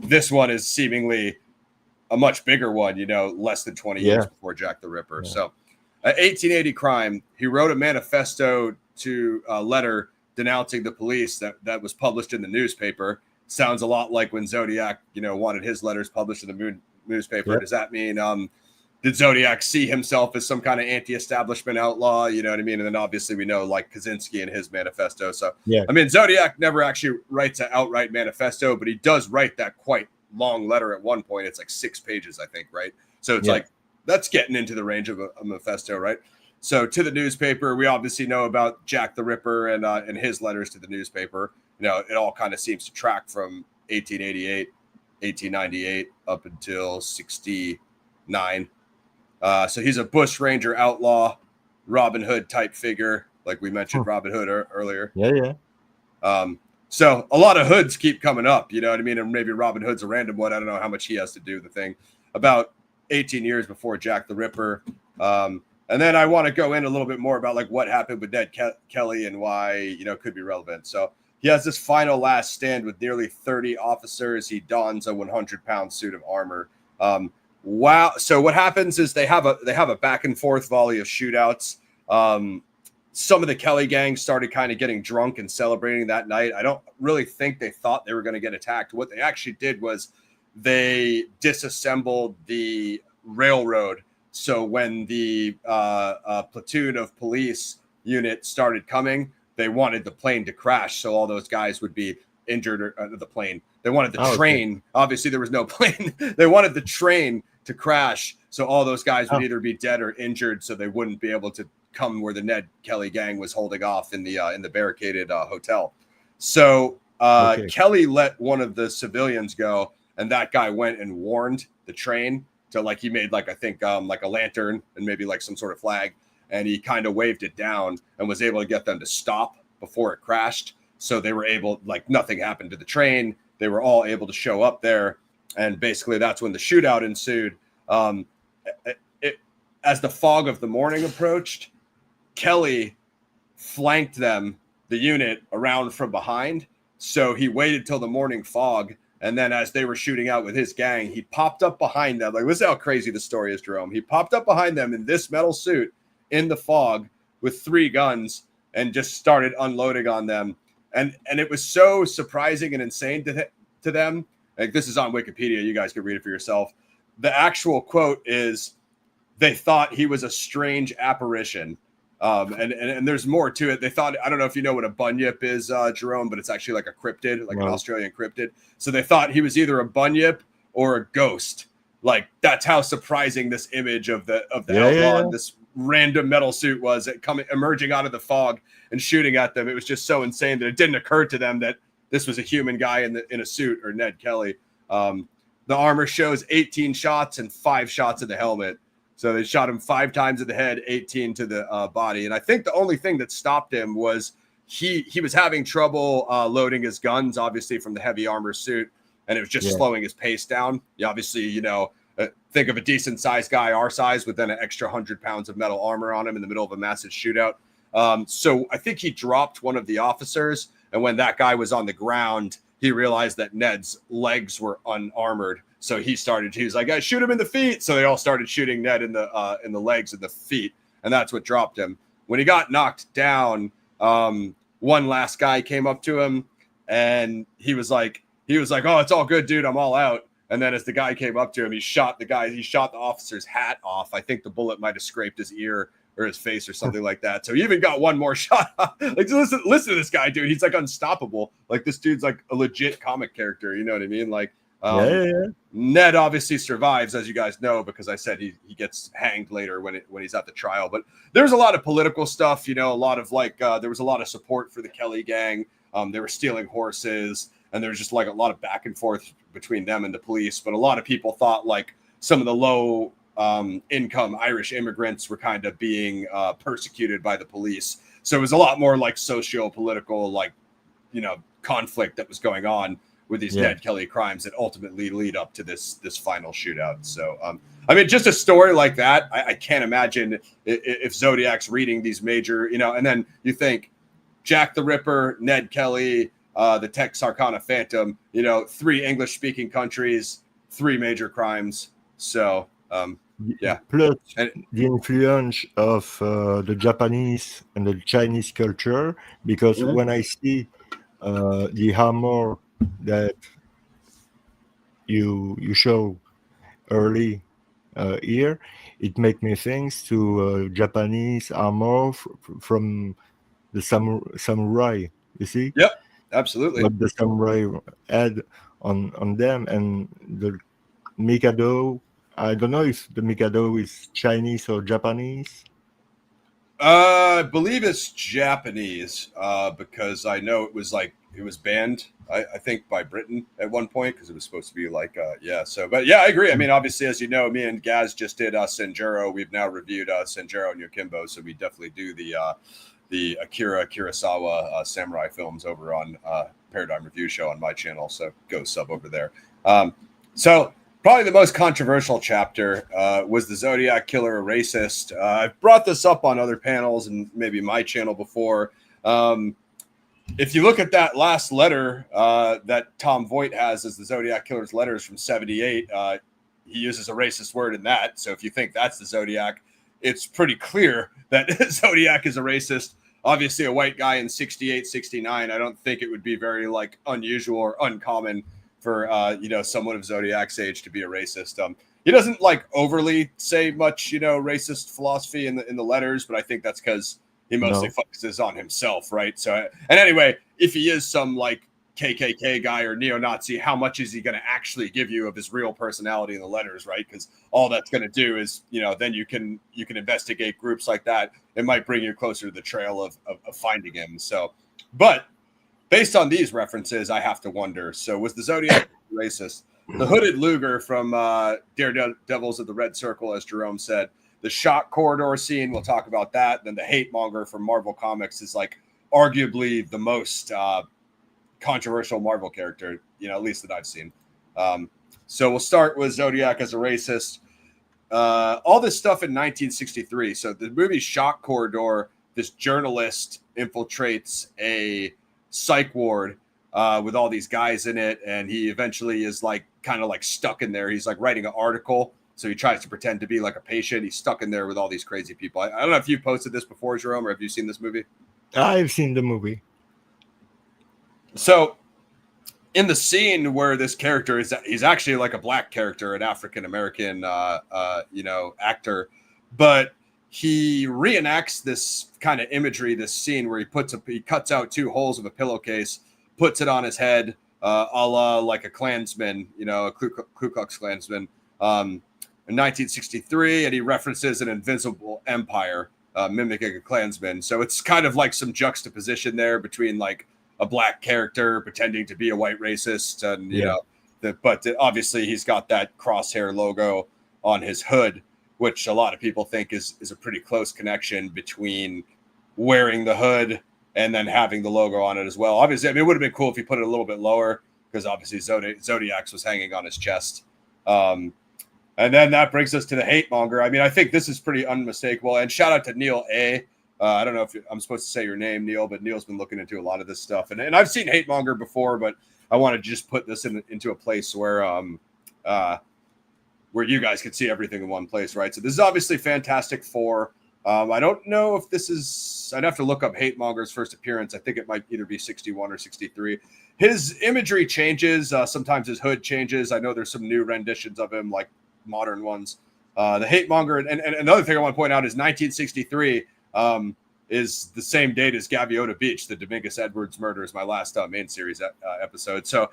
This one is seemingly a much bigger one, less than 20 years before Jack the Ripper. Yeah. So 1880 crime, he wrote a manifesto to a letter denouncing the police that was published in the newspaper. Sounds a lot like when Zodiac, wanted his letters published in the newspaper. Yep. Does that mean, did Zodiac see himself as some kind of anti-establishment outlaw? You know what I mean? And then obviously we know like Kaczynski and his manifesto. So, yeah. I mean, Zodiac never actually writes an outright manifesto, but he does write that quite long letter at one point. It's like 6 pages, I think, right? So it's like, that's getting into the range of a manifesto, right? So to the newspaper, we obviously know about Jack the Ripper and his letters to the newspaper. It all kind of seems to track from 1888, 1898 up until 69. So he's a bush ranger outlaw, Robin Hood type figure, like we mentioned Robin Hood earlier. Yeah. So a lot of hoods keep coming up, you know what I mean? And maybe Robin Hood's a random one. I don't know how much he has to do with the thing. About 18 years before Jack the Ripper. And then I want to go in a little bit more about like what happened with Ned Kelly and why, could be relevant. So he has this final last stand with nearly 30 officers. He dons a 100-pound suit of armor. Wow. So what happens is they have a back and forth volley of shootouts. Some of the Kelly gang started kind of getting drunk and celebrating that night. I don't really think they thought they were going to get attacked. What they actually did was they disassembled the railroad. So when the platoon of police unit started coming, they wanted the plane to crash. So all those guys would be injured the plane. They wanted the train. Okay. Obviously, there was no plane. They wanted the train to crash. So all those guys would either be dead or injured. So they wouldn't be able to come where the Ned Kelly gang was holding off in the barricaded hotel. So Kelly let one of the civilians go, and that guy went and warned the train to like he made like I think like a lantern and maybe like some sort of flag, and he kind of waved it down and was able to get them to stop before it crashed. So they were able, like nothing happened to the train. They were all able to show up there, and basically that's when the shootout ensued. As the fog of the morning approached, Kelly flanked them, the unit, around from behind. So he waited till the morning fog, and then as they were shooting out with his gang, he popped up behind them. Like, listen how crazy the story is, Jerome. He popped up behind them in this metal suit in the fog with 3 guns and just started unloading on them. And it was so surprising and insane to them. Like, this is on Wikipedia. You guys can read it for yourself. The actual quote is, they thought he was a strange apparition. And there's more to it. They thought, I don't know if you know what a bunyip is, Jerome, but it's actually like a cryptid, like an Australian cryptid. So they thought he was either a bunyip or a ghost. Like, that's how surprising this image of the outlaw in this random metal suit was, emerging out of the fog and shooting at them. It was just so insane that it didn't occur to them that this was a human guy in a suit, or Ned Kelly. The armor shows 18 shots and 5 shots in the helmet. So they shot him 5 times in the head, 18 to the body. And I think the only thing that stopped him was he was having trouble loading his guns, obviously from the heavy armor suit, and it was just slowing his pace down. You obviously, think of a decent sized guy our size with then an extra 100 pounds of metal armor on him in the middle of a massive shootout. So I think he dropped one of the officers, and when that guy was on the ground, he realized that Ned's legs were unarmored. So he was like, shoot him in the feet. So they all started shooting Ned in the legs and the feet. And that's what dropped him. When he got knocked down, one last guy came up to him, and he was like, oh, it's all good, dude. I'm all out. And then as the guy came up to him, he shot the officer's hat off. I think the bullet might have scraped his ear or his face or something like that. So he even got one more shot. Like, listen to this guy, dude. He's like unstoppable. Like, this dude's like a legit comic character. You know what I mean? Like, Yeah. Ned obviously survives, as you guys know, because I said he gets hanged later when he's at the trial. But there's a lot of political stuff, you know, a lot of like there was a lot of support for the Kelly gang. They were stealing horses, and there's just like a lot of back and forth between them and the police. But a lot of people thought like some of the low income Irish immigrants were kind of being persecuted by the police. So it was a lot more like socio-political, like, you know, conflict that was going on with these Ned Kelly crimes that ultimately lead up to this final shootout. So, I mean, just a story like that, I can't imagine if Zodiac's reading these major, you know, and then you think Jack the Ripper, Ned Kelly, the Texarkana Phantom, you know, 3 English-speaking countries, 3 major crimes. So, yeah. Plus the influence of the Japanese and the Chinese culture, because when I see the armor that you show early here, it make me think to Japanese armor from the samurai. You see? Yep, absolutely. What the samurai had on them, and the Mikado. I don't know if the Mikado is Chinese or Japanese. I believe it's Japanese because I know it was banned, I think, by Britain at one point because it was supposed to be like, So, but yeah, I agree. I mean, obviously, as you know, me and Gaz just did Sanjuro. We've now reviewed Sanjuro and Yokimbo, so we definitely do the Akira Kurosawa samurai films over on Paradigm Review Show on my channel. So go sub over there. So. Probably the most controversial chapter was the Zodiac killer a racist. I've brought this up on other panels and maybe my channel before. If you look at that last letter that Tom Voigt has as the Zodiac killer's letters from 78, he uses a racist word in that. So if you think that's the Zodiac, it's pretty clear that Zodiac is a racist. Obviously, a white guy in 68, 69, I don't think it would be very like unusual or uncommon for you know, someone of Zodiac's age to be a racist. He doesn't like overly say much, you know, racist philosophy in the letters, but I think that's because he mostly focuses on himself, right? So, and anyway, if he is some like KKK guy or neo-Nazi, how much is he going to actually give you of his real personality in the letters, right? Because all that's going to do is, you know, then you can investigate groups like that. It might bring you closer to the trail of finding him. So, but based on these references, I have to wonder. So was the Zodiac racist? The hooded Luger from Daredevils of the Red Circle, as Jerome said. The shock corridor scene, we'll talk about that. And then the hate monger from Marvel Comics is like arguably the most controversial Marvel character, you know, at least that I've seen. So we'll start with Zodiac as a racist. All this stuff in 1963. So the movie Shock Corridor, this journalist infiltrates a psych ward with all these guys in it, and he eventually is like kind of like stuck in there. He's like writing an article, so he tries to pretend to be like a patient. He's stuck in there with all these crazy people. I don't know if you've posted this before, Jerome, or have you seen this movie? I've seen the movie. So in the scene where this character is, he's actually like a black character, an African American you know, actor, but he reenacts this kind of imagery, this scene where he cuts out 2 holes of a pillowcase, puts it on his head, a la like a Klansman, you know, a Ku Klux Klansman, in 1963, and he references an invincible empire, mimicking a Klansman. So it's kind of like some juxtaposition there between like a black character pretending to be a white racist, and you know, but obviously he's got that crosshair logo on his hood, which a lot of people think is a pretty close connection between wearing the hood and then having the logo on it as well. Obviously, I mean, it would have been cool if he put it a little bit lower because obviously Zodiac's was hanging on his chest. And then that brings us to the hate monger. I mean, I think this is pretty unmistakable. And shout out to Neil A. I don't know if I'm supposed to say your name, Neil, but Neil's been looking into a lot of this stuff. And I've seen hate monger before, but I want to just put this into a place where you guys can see everything in one place, right? So this is obviously Fantastic Four. I don't know if this is. I'd have to look up Hate Monger's first appearance. I think it might either be 61 or 63. His imagery changes. Sometimes his hood changes. I know there's some new renditions of him, like modern ones. The Hate Monger, and another thing I want to point out is 1963 is the same date as Gaviota Beach. The Dominguez Edwards murder is my last main series episode. So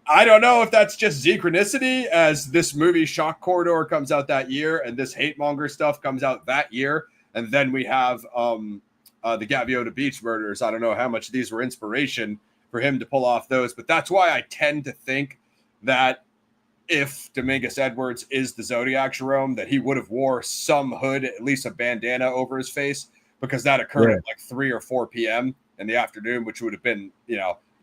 I don't know if that's just synchronicity, as this movie Shock Corridor comes out that year and this Hate Monger stuff comes out that year. And then we have the Gaviota Beach murders. I don't know how much these were inspiration for him to pull off those, but that's why I tend to think that if Dominguez Edwards is the Zodiac, Jerome, that he would have wore some hood, at least a bandana over his face, because that occurred at like 3 or 4 p.m. in the afternoon, which would have been,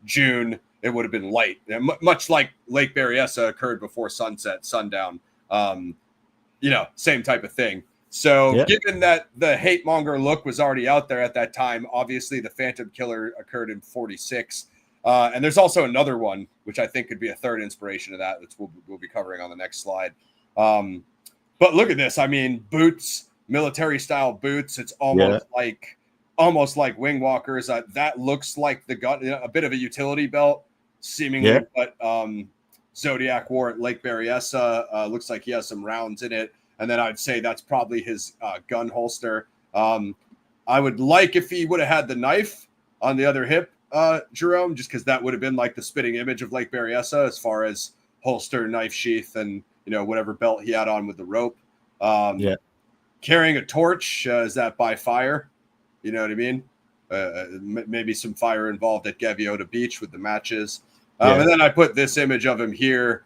June. It would have been light, much like Lake Berryessa occurred before sunset, sundown, same type of thing. So given that the Hate Monger look was already out there at that time, obviously the Phantom Killer occurred in 46. And there's also another one, which I think could be a third inspiration of that, which we'll be covering on the next slide. But look at this. I mean, boots, military style boots. It's almost like wing walkers. That looks like the gun, a bit of a utility belt, seemingly what Zodiac wore at Lake Berryessa. Looks like he has some rounds in it. And then I'd say that's probably his gun holster. I would like if he would have had the knife on the other hip, Jerome, just because that would have been like the spitting image of Lake Berryessa as far as holster, knife sheath, and whatever belt he had on with the rope. Carrying a torch, is that by fire? You know what I mean? Maybe some fire involved at Gaviota Beach with the matches. And then I put this image of him here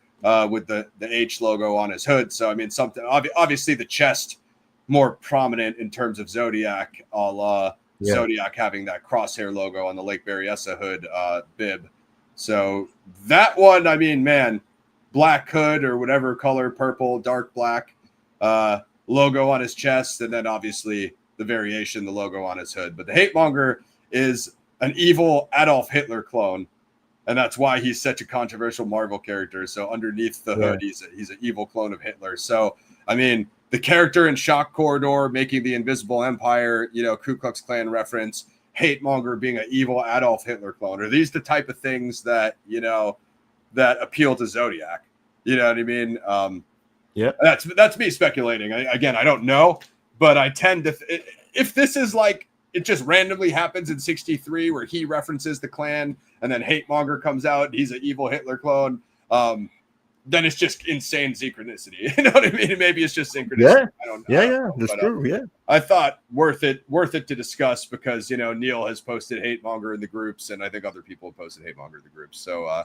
with the H logo on his hood. So I mean, something obviously the chest more prominent in terms of Zodiac, a la Zodiac having that crosshair logo on the Lake Berryessa hood bib. So that one, I mean, man, black hood or whatever color, purple, dark black, logo on his chest, and then obviously the variation, the logo on his hood. But the Hate Monger is an evil Adolf Hitler clone, and that's why he's such a controversial Marvel character. So underneath the hood, he's an evil clone of Hitler. So I mean, the character in Shock Corridor making the Invisible Empire, Ku Klux Klan reference, Hate Monger being an evil Adolf Hitler clone. Are these the type of things that that appeal to Zodiac? You know what I mean? That's me speculating. I don't know, but I tend to if this is like it just randomly happens in 63 where he references the Klan and then Hate Monger comes out, he's an evil Hitler clone. Then it's just insane synchronicity. You know what I mean? Maybe it's just synchronicity. I don't know. That's true. I thought worth it to discuss because Neil has posted Hate Monger in the groups, and I think other people have posted Hate Monger in the groups. So I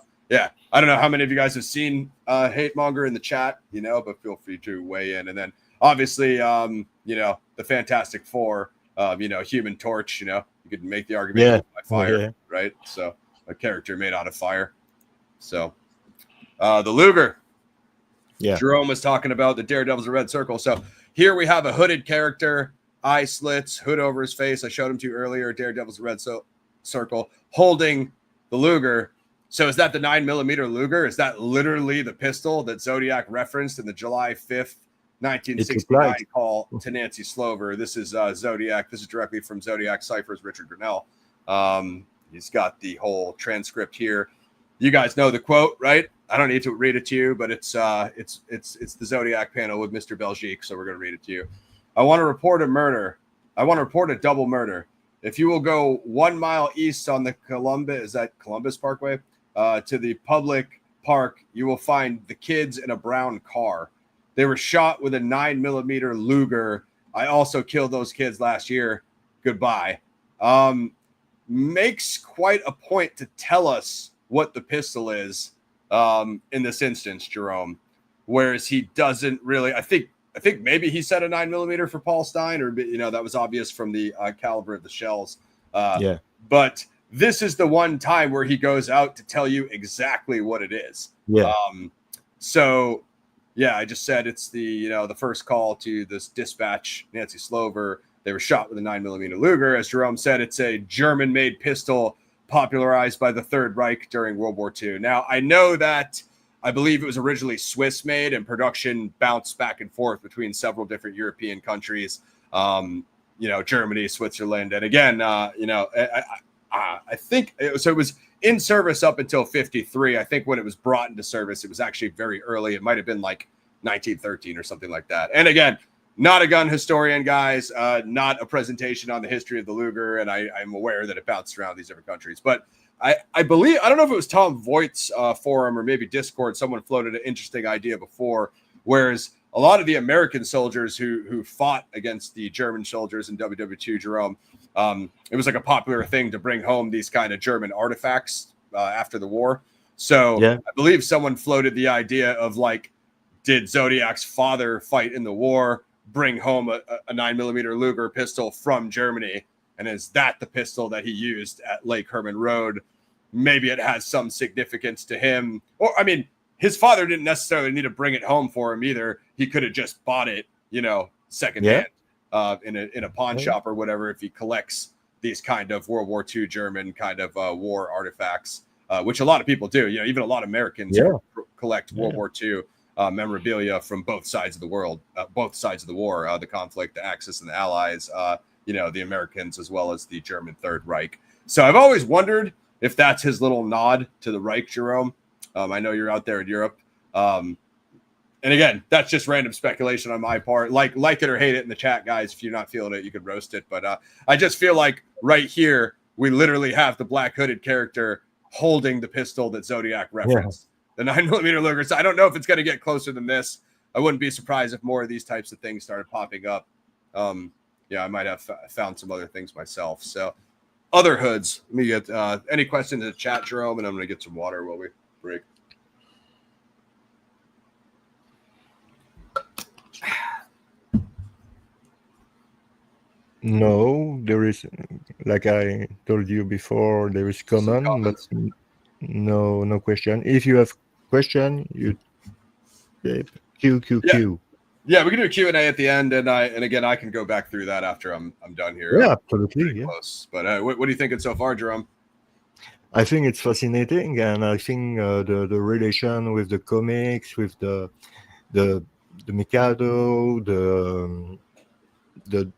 don't know how many of you guys have seen Hate Monger in the chat, but feel free to weigh in. And then obviously, the Fantastic Four, Human Torch. You could make the argument by fire, right? So a character made out of fire. So. The Luger. Jerome was talking about the Daredevil's Red Circle. So here we have a hooded character, eye slits, hood over his face. I showed him to you earlier, Daredevil's Red Circle, holding the Luger. So is that the 9mm Luger? Is that literally the pistol that Zodiac referenced in the July 5th, 1969 call to Nancy Slover? This is Zodiac. This is directly from Zodiac Cypher's Richard Grinnell. He's got the whole transcript here. You guys know the quote, right? I don't need to read it to you, but it's the Zodiac panel with Mr. Belgique, so we're going to read it to you. I want to report a murder. I want to report a double murder. If you will go 1 mile east on the Columbus Parkway, to the public park, you will find the kids in a brown car. They were shot with a 9mm Luger. I also killed those kids last year. Goodbye. Makes quite a point to tell us what the pistol is in this instance, Jerome, whereas he doesn't really. I think maybe he said a 9mm for Paul Stein, or that was obvious from the caliber of the shells. But this is the one time where he goes out to tell you exactly what it is. I just said it's the first call to this dispatch, Nancy Slover. They were shot with a 9mm Luger. As Jerome said, it's a German-made pistol popularized by the Third Reich during World War II. Now, I know that I believe it was originally Swiss-made and production bounced back and forth between several different European countries. Germany, Switzerland. And again, I think it was in service up until 53. I think when it was brought into service, it was actually very early. It might have been like 1913 or something like that. And again, not a gun historian, guys, not a presentation on the history of the Luger. And I'm aware that it bounced around these different countries. But I believe, I don't know if it was Tom Voigt's forum or maybe Discord, someone floated an interesting idea before, whereas a lot of the American soldiers who fought against the German soldiers in WW2, Jerome, it was like a popular thing to bring home these kind of German artifacts after the war. So I believe someone floated the idea of like, did Zodiac's father fight in the war, bring home a 9mm Luger pistol from Germany? And is that the pistol that he used at Lake Herman Road? Maybe it has some significance to him. Or, I mean, his father didn't necessarily need to bring it home for him either. He could have just bought it, secondhand in a pawn shop or whatever, if he collects these kind of World War II German kind of war artifacts, which a lot of people do. Even a lot of Americans collect World War II memorabilia from both sides of the world, both sides of the war, the conflict, the Axis and the Allies, the Americans as well as the German Third Reich. So I've always wondered if that's his little nod to the Reich, Jerome. I know you're out there in Europe. And again, that's just random speculation on my part. Like it or hate it in the chat, guys. If you're not feeling it, you could roast it. But I just feel like right here, we literally have the black hooded character holding the pistol that Zodiac referenced, the 9mm Luger. So I don't know if it's going to get closer than this. I wouldn't be surprised if more of these types of things started popping up. I might have found some other things myself. So other hoods, let me get any questions in the chat, Jerome, and I'm going to get some water while we break. No, there is, like I told you before, there is common, but no question. If you have question, you Q. Yeah, we can do a Q&A at the end, and again, I can go back through that after I'm done here. Yeah, absolutely. Yeah. Close. But what are you thinking so far, Jerome? I think it's fascinating, and I think the relation with the comics, with the Mikado, the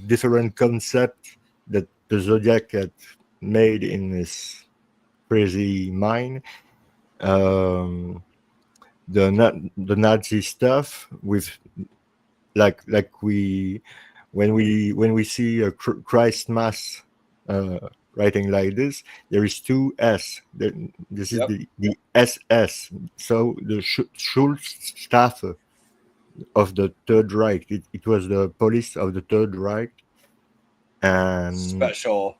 different concept that the Zodiac had made in his crazy mind. The Nazi stuff with like when we see a Christ Mass writing like this, there is two S. This is the SS. So the Schutzstaffel of the Third Reich. It was the police of the Third Reich, and special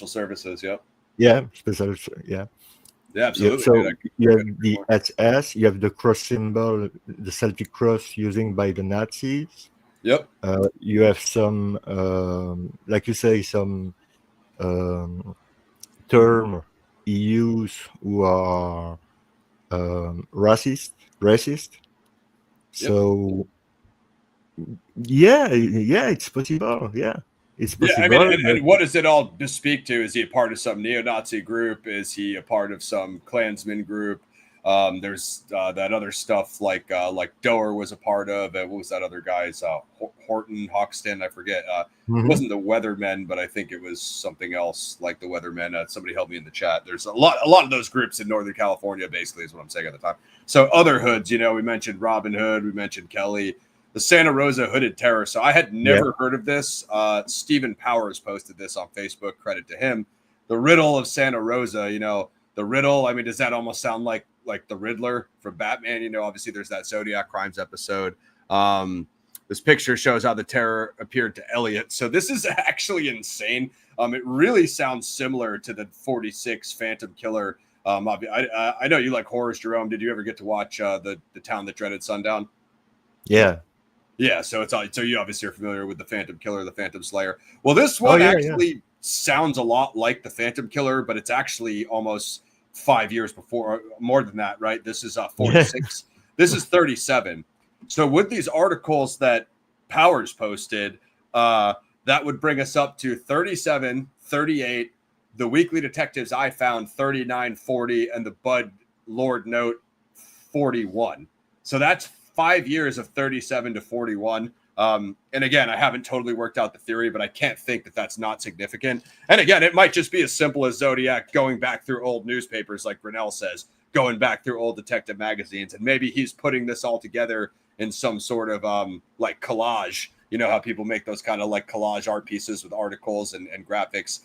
services. Yeah, absolutely. So you have the SS, you have the cross symbol, the Celtic cross using by the Nazis. Yep. You have some, like you say, some term EUs who are racist. So it's possible. Yeah. It's possible. Yeah, I mean, and what does it all speak to? Is he a part of some neo-Nazi group? Is he a part of some Klansman group? There's that other stuff like Doer was a part of. What was that other guy's? Horton, Hoxton, I forget. It wasn't the Weathermen, but I think it was something else like the Weathermen. Somebody help me in the chat. There's a lot of those groups in Northern California, basically, is what I'm saying at the time. So other hoods, we mentioned Robin Hood, we mentioned Kelly. The Santa Rosa Hooded Terror. So I had never heard of this. Stephen Powers posted this on Facebook. Credit to him. The Riddle of Santa Rosa. The Riddle. I mean, does that almost sound like the Riddler from Batman? Obviously there's that Zodiac Crimes episode. This picture shows how the terror appeared to Elliot. So this is actually insane. It really sounds similar to the 46 Phantom Killer. I know you like horrors, Jerome. Did you ever get to watch the Town That Dreaded Sundown? Yeah. Yeah, so you obviously are familiar with the Phantom Killer, the Phantom Slayer. Well, this one sounds a lot like the Phantom Killer, but it's actually almost 5 years before, more than that, right? This is 46. This is 37. So with these articles that Powers posted, that would bring us up to 37, 38, the Weekly Detectives I found 39, 40, and the Bud Lord Note 41. So that's 5 years of 37 to 41. And again, I haven't totally worked out the theory, but I can't think that that's not significant. And again, it might just be as simple as Zodiac going back through old newspapers, like Grinnell says, going back through old detective magazines, and maybe he's putting this all together in some sort of like collage. You know how people make those kind of like collage art pieces with articles and graphics,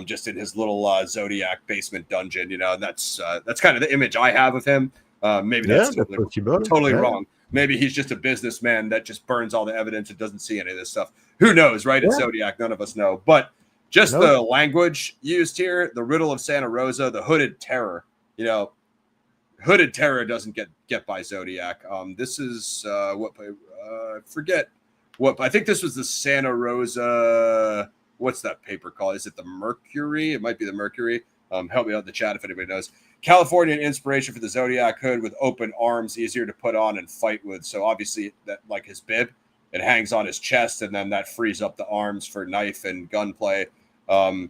just in his little Zodiac basement dungeon. You know, and that's kind of the image I have of him. Maybe that's totally wrong. Maybe he's just a businessman that just burns all the evidence and doesn't see any of this stuff. Who knows, right? It's Zodiac. None of us know. But just the language used here, the riddle of Santa Rosa, the hooded terror. You know, hooded terror doesn't get by Zodiac. This is what I forget what. I think this was the Santa Rosa. What's that paper called? Is it the Mercury? It might be the Mercury. Help me out in the chat if anybody knows. Californian inspiration for the Zodiac hood with open arms, easier to put on and fight with. So obviously that, like his bib, it hangs on his chest, and then that frees up the arms for knife and gunplay. So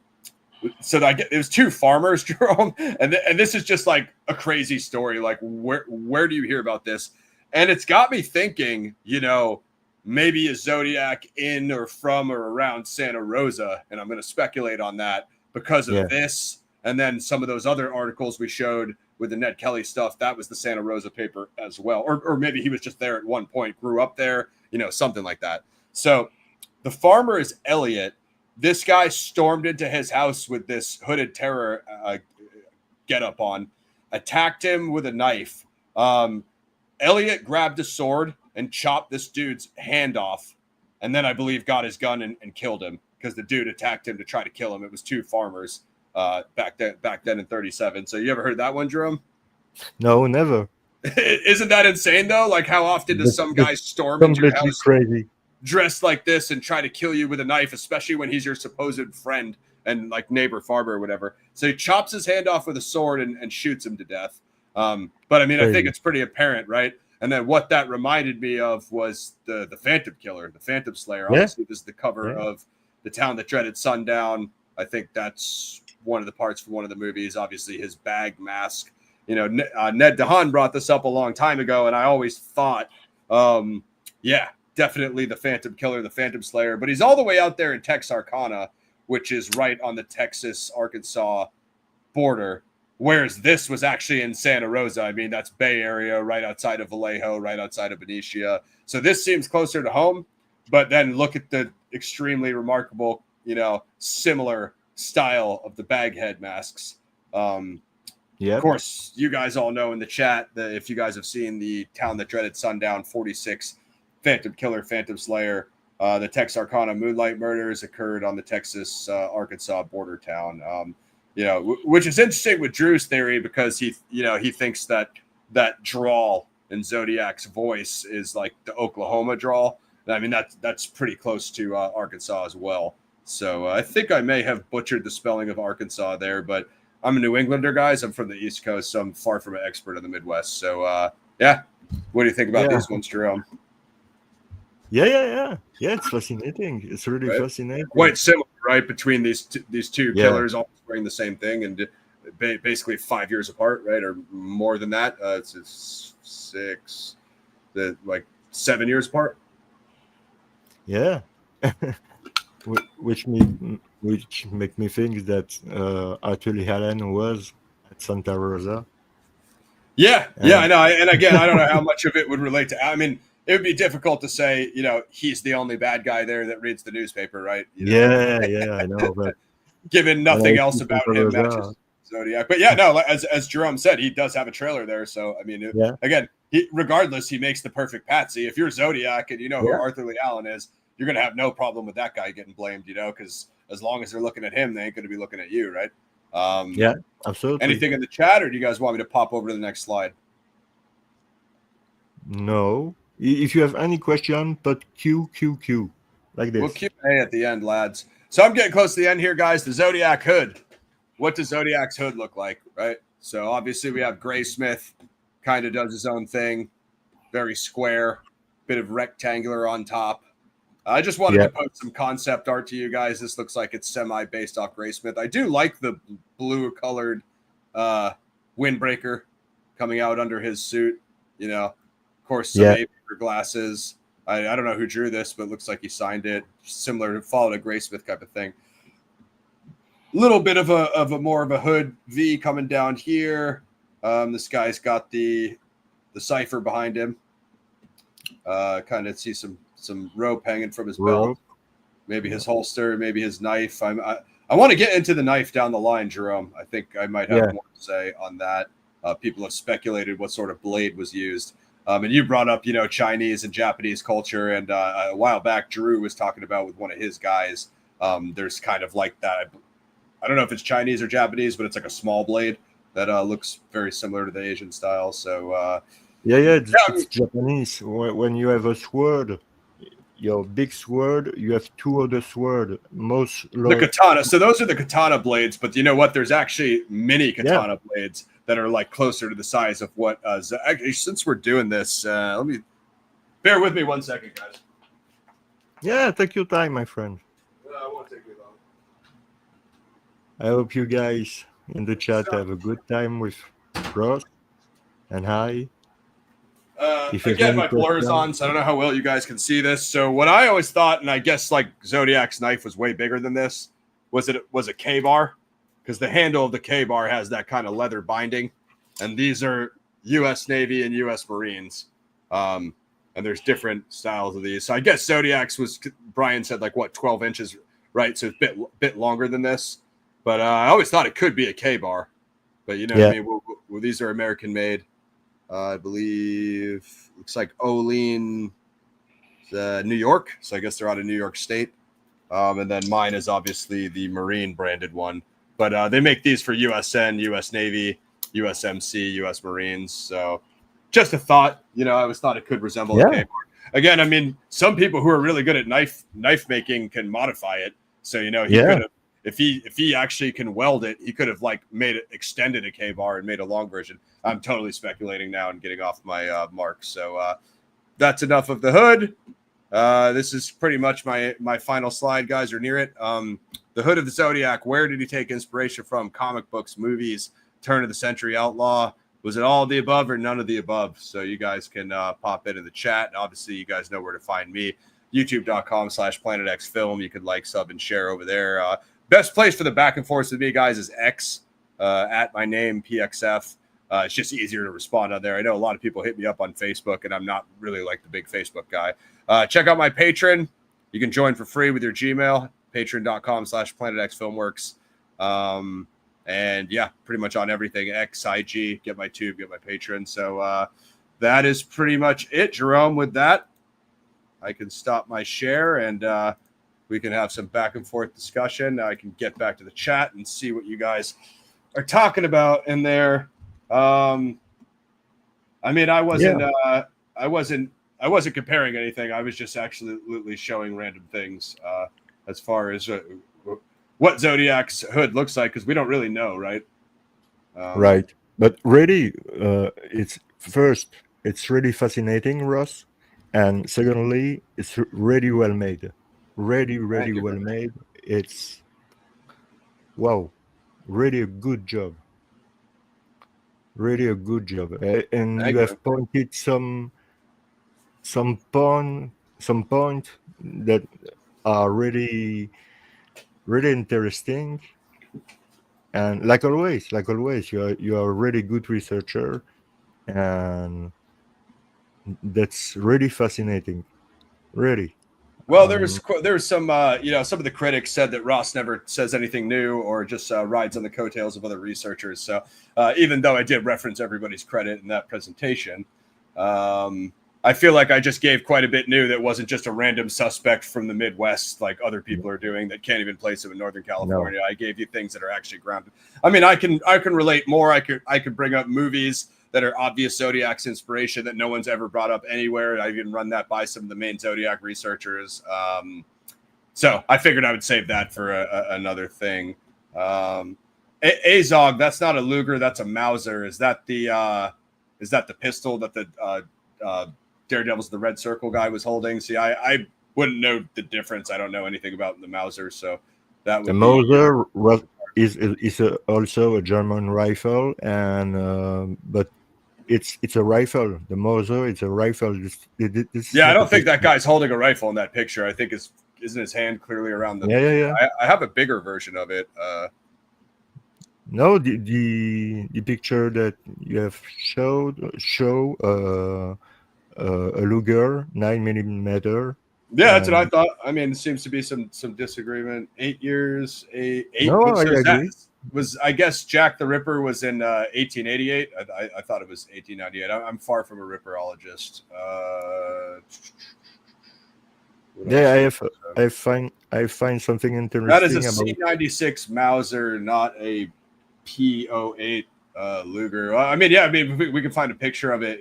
it was two farmers, Jerome, and this is just like a crazy story. Like where do you hear about this? And it's got me thinking, you know, maybe a Zodiac in or from or around Santa Rosa, and I'm going to speculate on that because of this. And then some of those other articles we showed with the Ned Kelly stuff, that was the Santa Rosa paper as well. Or maybe he was just there at one point, grew up there, you know, something like that. So the farmer is Elliot. This guy stormed into his house with this hooded terror getup on, attacked him with a knife. Elliot grabbed a sword and chopped this dude's hand off, and then I believe got his gun and killed him because the dude attacked him to try to kill him. It was two farmers. Back then in 37. So you ever heard that one, Jerome? No, never. Isn't that insane though? Like how often does some guy storm into your house crazy, dressed like this and try to kill you with a knife, especially when he's your supposed friend and like neighbor farmer or whatever? So he chops his hand off with a sword and shoots him to death. But I mean, I think it's pretty apparent, right? And then what that reminded me of was the Phantom Killer, the Phantom Slayer. Obviously, this is the cover of The Town That Dreaded Sundown. I think that's one of the parts from one of the movies. Obviously, his bag mask. You know, Ned DeHaan brought this up a long time ago, and I always thought, definitely the Phantom Killer, the Phantom Slayer. But he's all the way out there in Texarkana, which is right on the Texas-Arkansas border, whereas this was actually in Santa Rosa. I mean, that's Bay Area, right outside of Vallejo, right outside of Benicia. So this seems closer to home. But then look at the extremely remarkable, you know, similar style of the baghead masks. Of course, you guys all know in the chat that if you guys have seen the Town That Dreaded Sundown 46 Phantom Killer, Phantom Slayer, the Texarkana Moonlight murders occurred on the Texas Arkansas border town. You know, which is interesting with Drew's theory because he thinks that drawl in Zodiac's voice is like the Oklahoma drawl. I mean, that's pretty close to Arkansas as well. So I think I may have butchered the spelling of Arkansas there, but I'm a New Englander, guys. I'm from the East Coast, so I'm far from an expert in the Midwest. So, what do you think about these ones, Jerome? Yeah, it's fascinating. It's really fascinating. Quite similar, right, between these two killers all wearing the same thing and basically 5 years apart, right, or more than that. It's 7 years apart. Yeah. Which make me think that actually Alan was at Santa Rosa. Yeah, I know. And again, I don't know how much of it would relate to. I mean, it would be difficult to say, you know, he's the only bad guy there that reads the newspaper, right? You know? Yeah, I know. But given nothing else about him matches Zodiac, but as Jerome said, he does have a trailer there. So I mean, again, regardless, he makes the perfect patsy. If you're Zodiac and you know who Arthur Lee Allen is, you're going to have no problem with that guy getting blamed, you know, because as long as they're looking at him, they ain't going to be looking at you, right? Absolutely. Anything in the chat, or do you guys want me to pop over to the next slide? No. If you have any question, put Q, like this. We'll Q&A at the end, lads. So I'm getting close to the end here, guys. The Zodiac hood. What does Zodiac's hood look like, right? So obviously we have Graysmith, kind of does his own thing. Very square, bit of rectangular on top. I just wanted to post some concept art to you guys. This looks like it's semi-based off Graysmith. I do like the blue-colored windbreaker coming out under his suit. You know, of course, some aviator glasses. I don't know who drew this, but it looks like he signed it. Similar to followed a Graysmith type of thing. Little bit of a more of a hood V coming down here. This guy's got the cipher behind him. Kind of see some rope hanging from his belt. Maybe his holster, maybe his knife. I want to get into the knife down the line, Jerome. I think I might have more to say on that. People have speculated what sort of blade was used. And you brought up, Chinese and Japanese culture. And a while back, Drew was talking about with one of his guys. There's kind of like that. I don't know if it's Chinese or Japanese, but it's like a small blade that looks very similar to the Asian style. So, it's Japanese. When you have a sword, your big sword, you have two other swords. The katana. So those are the katana blades. But you know what? There's actually mini katana blades that are like closer to the size of what. Actually, since we're doing this, let me bear with me 1 second, guys. Yeah, take your time, my friend. I won't take you long. I hope you guys in the chat have a good time with Ross and hi. Again, my blur's on, so I don't know how well you guys can see this. So what I always thought, and I guess like Zodiac's knife was way bigger than this, was a K-bar, because the handle of the K-bar has that kind of leather binding, and these are U.S. Navy and U.S. Marines, and there's different styles of these. So I guess Zodiac's was, Brian said, like what, 12 inches, right? So it's a bit longer than this, but I always thought it could be a K-bar, but what I mean, well, these are American made. I believe looks like Olean, New York. So I guess they're out of New York State. And then mine is obviously the Marine branded one. But they make these for USN, US Navy, USMC, US Marines. So just a thought. I always thought it could resemble a K-bar. Again, I mean, some people who are really good at knife making can modify it. So he could have. If he actually can weld it, he could have like extended a K-bar and made a long version. I'm totally speculating now and getting off my mark. So that's enough of the hood. This is pretty much my final slide, guys, or near it. The hood of the Zodiac. Where did he take inspiration from? Comic books, movies, turn of the century outlaw. Was it all of the above or none of the above? So you guys can pop into the chat. Obviously, you guys know where to find me. YouTube.com/PlanetXFilm. You could like, sub, and share over there. Best place for the back and forth with me, guys, is X, at my name, PXF. It's just easier to respond on there. I know a lot of people hit me up on Facebook, and I'm not really like the big Facebook guy. Check out my Patreon. You can join for free with your Gmail, patreon.com/PlanetXFilmworks. And yeah, pretty much on everything, X, IG, get my tube, get my Patreon. So that is pretty much it, Jerome. With that, I can stop my share and we can have some back and forth discussion. I can get back to the chat and see what you guys are talking about in there. I mean, I wasn't comparing anything. I was just absolutely showing random things as far as what Zodiac's hood looks like, because we don't really know, right? Right. But really, it's really fascinating, Ross. And secondly, it's really well made. Really well made. It's really a good job. Really a good job. And you have pointed some point that are really interesting. And like always, you are a really good researcher, and that's really fascinating. Really. Well, there was some, some of the critics said that Ross never says anything new or just rides on the coattails of other researchers. So even though I did reference everybody's credit in that presentation, I feel like I just gave quite a bit new that wasn't just a random suspect from the Midwest like other people are doing that can't even place them in Northern California. No. I gave you things that are actually grounded. I mean, I can relate more. I could bring up movies that are obvious Zodiac's inspiration that no one's ever brought up anywhere. I even run that by some of the main Zodiac researchers. So I figured I would save that for another thing. Azog, that's not a Luger, that's a Mauser. Is that the pistol that the Daredevils, the Red Circle guy was holding? See, I wouldn't know the difference. I don't know anything about the Mauser, so that would the Mauser is also a German rifle, and but it's a rifle. The Moser, it's a rifle. This is Yeah, I not a don't think that pistol. guy's holding a rifle in that picture. I think it's isn't his hand clearly around the. Yeah, yeah, yeah. I have a bigger version of it. No, the picture that you have show a Luger 9 millimeter, Yeah, that's what I and thought. I mean, it seems to be some disagreement. 8 years, eight. no, I So is that agree. was I guess Jack the Ripper was in 1888. I thought it was 1898. I'm far from a ripperologist. What Yeah, else? I find something That is a interesting about. C96 Mauser, not a P08 Luger. I mean, yeah, I mean, we can find a picture of it.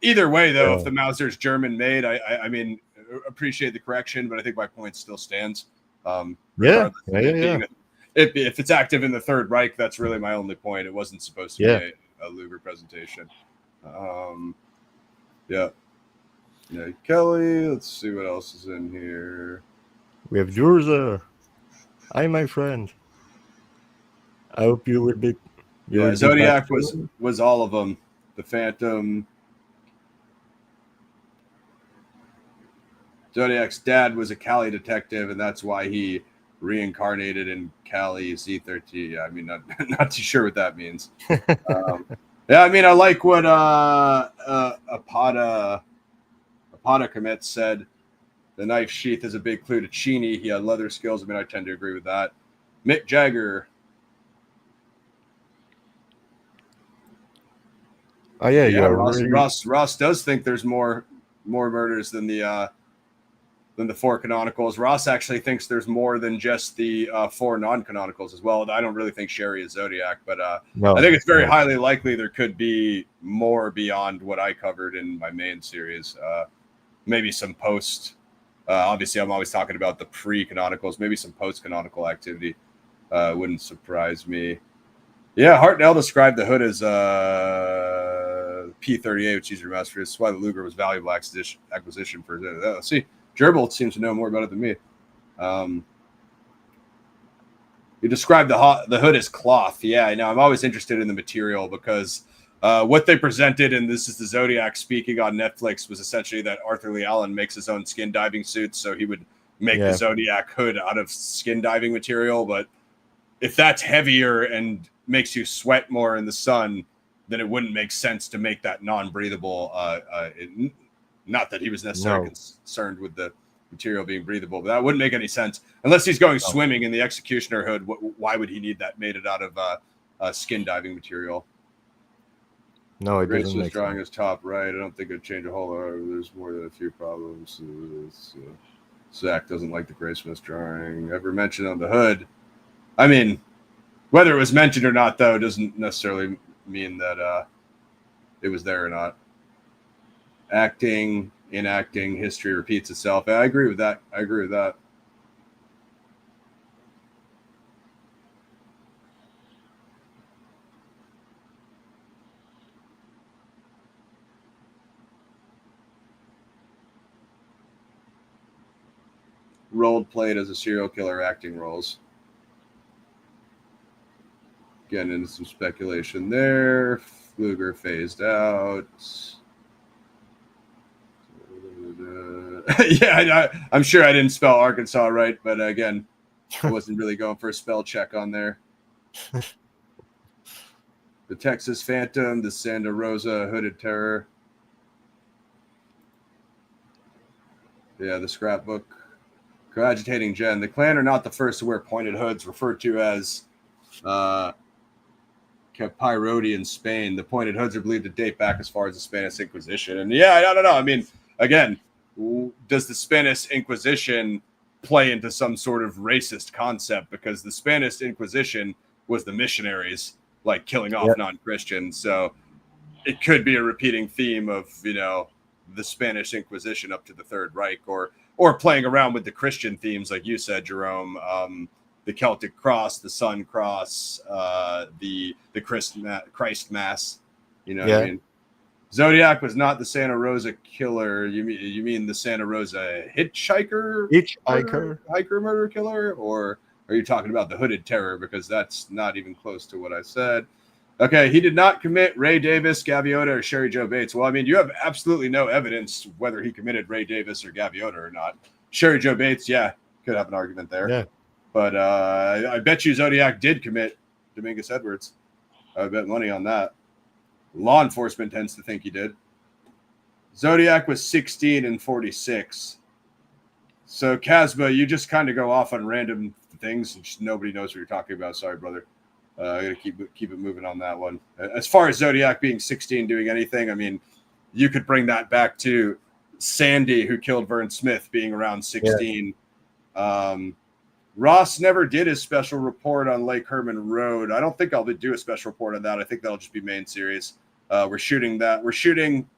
Either way, though, if Yeah, the Mauser's German made, I mean, appreciate the correction, but I think my point still stands. yeah, Regardless yeah, of yeah, it yeah, being, if it's active in the Third Reich, that's really my only point. It wasn't supposed to be yeah. a Luger presentation. Yeah. Ned Kelly. Let's see what else is in here. We have Jurza. Hi, my friend. I hope you Yeah, will be back Zodiac soon. was all of them. The Phantom. Zodiac's dad was a Cali detective, and that's why he reincarnated in Cali Z13. I mean, not too sure what that means. Yeah, I mean, I like what Apata Commit said. The knife sheath is a big clue to Cheney. He had leather skills. I mean, I tend to agree with that. Mick Jagger. Oh yeah, you Yeah, are really. Ross does think there's more murders than the four canonicals. Ross actually thinks there's more than just the four non-canonicals as well. I don't really think Sherry is Zodiac, but I think No, it's very no. highly likely there could be more beyond what I covered in my main series. Maybe some post. Obviously, I'm always talking about the pre-canonicals. Maybe some post-canonical activity wouldn't surprise me. Yeah, Hartnell described the hood as P38, which is your master. That's why the Luger was valuable acquisition for. See, Gerbold seems to know more about it than me. You described the hood as cloth. Yeah, I know. I'm always interested in the material because what they presented, and this is the Zodiac speaking on Netflix, was essentially that Arthur Lee Allen makes his own skin diving suits, so he would make the Yeah, Zodiac hood out of skin diving material. But if that's heavier and makes you sweat more in the sun, then it wouldn't make sense to make that non-breathable. Not that he was necessarily no, concerned with the material being breathable, but that wouldn't make any sense unless he's going no, swimming in the Executioner hood. Why would he need that made it out of skin diving material? no. It doesn't Graceless make drawing sense. is top right. I don't think it'd change a whole lot. There's more than a few problems. Zach doesn't like the Graceless drawing ever mentioned on the hood. I mean, whether it was mentioned or not, though, doesn't necessarily mean that it was there or not. Enacting, history repeats itself. I agree with that. Rolled played as a serial killer acting roles. Getting into some speculation there. Luger phased out. Yeah, I'm sure I didn't spell Arkansas right, but again, I wasn't really going for a spell check on there. The Texas Phantom, the Santa Rosa Hooded Terror. Yeah, the scrapbook. Coagitating Jen. The Klan are not the first to wear pointed hoods, referred to as Capiroti in Spain. The pointed hoods are believed to date back as far as the Spanish Inquisition. And yeah, I don't know. I mean, again, does the Spanish Inquisition play into some sort of racist concept? Because the Spanish Inquisition was the missionaries, like killing Yeah, off non-Christians. So it could be a repeating theme of, the Spanish Inquisition up to the Third Reich, or playing around with the Christian themes, like you said, Jerome. The Celtic cross, the Sun cross, the Christ Mass. You know what I yeah. mean? Zodiac was not the Santa Rosa killer. You mean the Santa Rosa Hitchhiker. hiker murder killer, or are you talking about the Hooded Terror? Because that's not even close to what I said. Okay, he did not commit Ray Davis, Gaviota, or Sherry Joe Bates. Well, I mean, you have absolutely no evidence whether he committed Ray Davis or Gaviota or not. Sherry Joe Bates, yeah, could have an argument there. Yeah. But I bet you Zodiac did commit Dominguez Edwards. I would bet money on that. Law enforcement tends to think he did. Zodiac was 16 and 46. So, Casba, you just kind of go off on random things. And just nobody knows what you're talking about. Sorry, brother. I got to keep it moving on that one. As far as Zodiac being 16 doing anything, I mean, you could bring that back to Sandy, who killed Vern Smith, being around 16. Yeah. Ross never did his special report on Lake Herman Road. I don't think I'll do a special report on that. I think that'll just be main series. We're shooting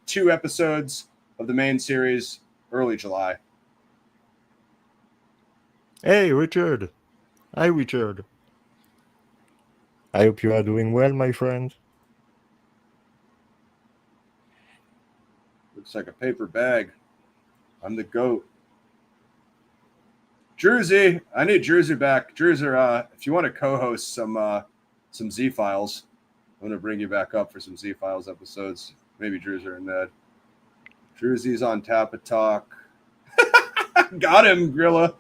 2 episodes of the main series early July. Hey, Richard. Hi, Richard. I hope you are doing well, my friend. Looks like a paper bag. I'm the GOAT. Druzy, I need Druzy back. Druzy, if you want to co-host some Z-Files, I'm going to bring you back up for some Z-Files episodes. Maybe Druzy and Ned. Druzy's on Tappa Talk. Got him, Grilla.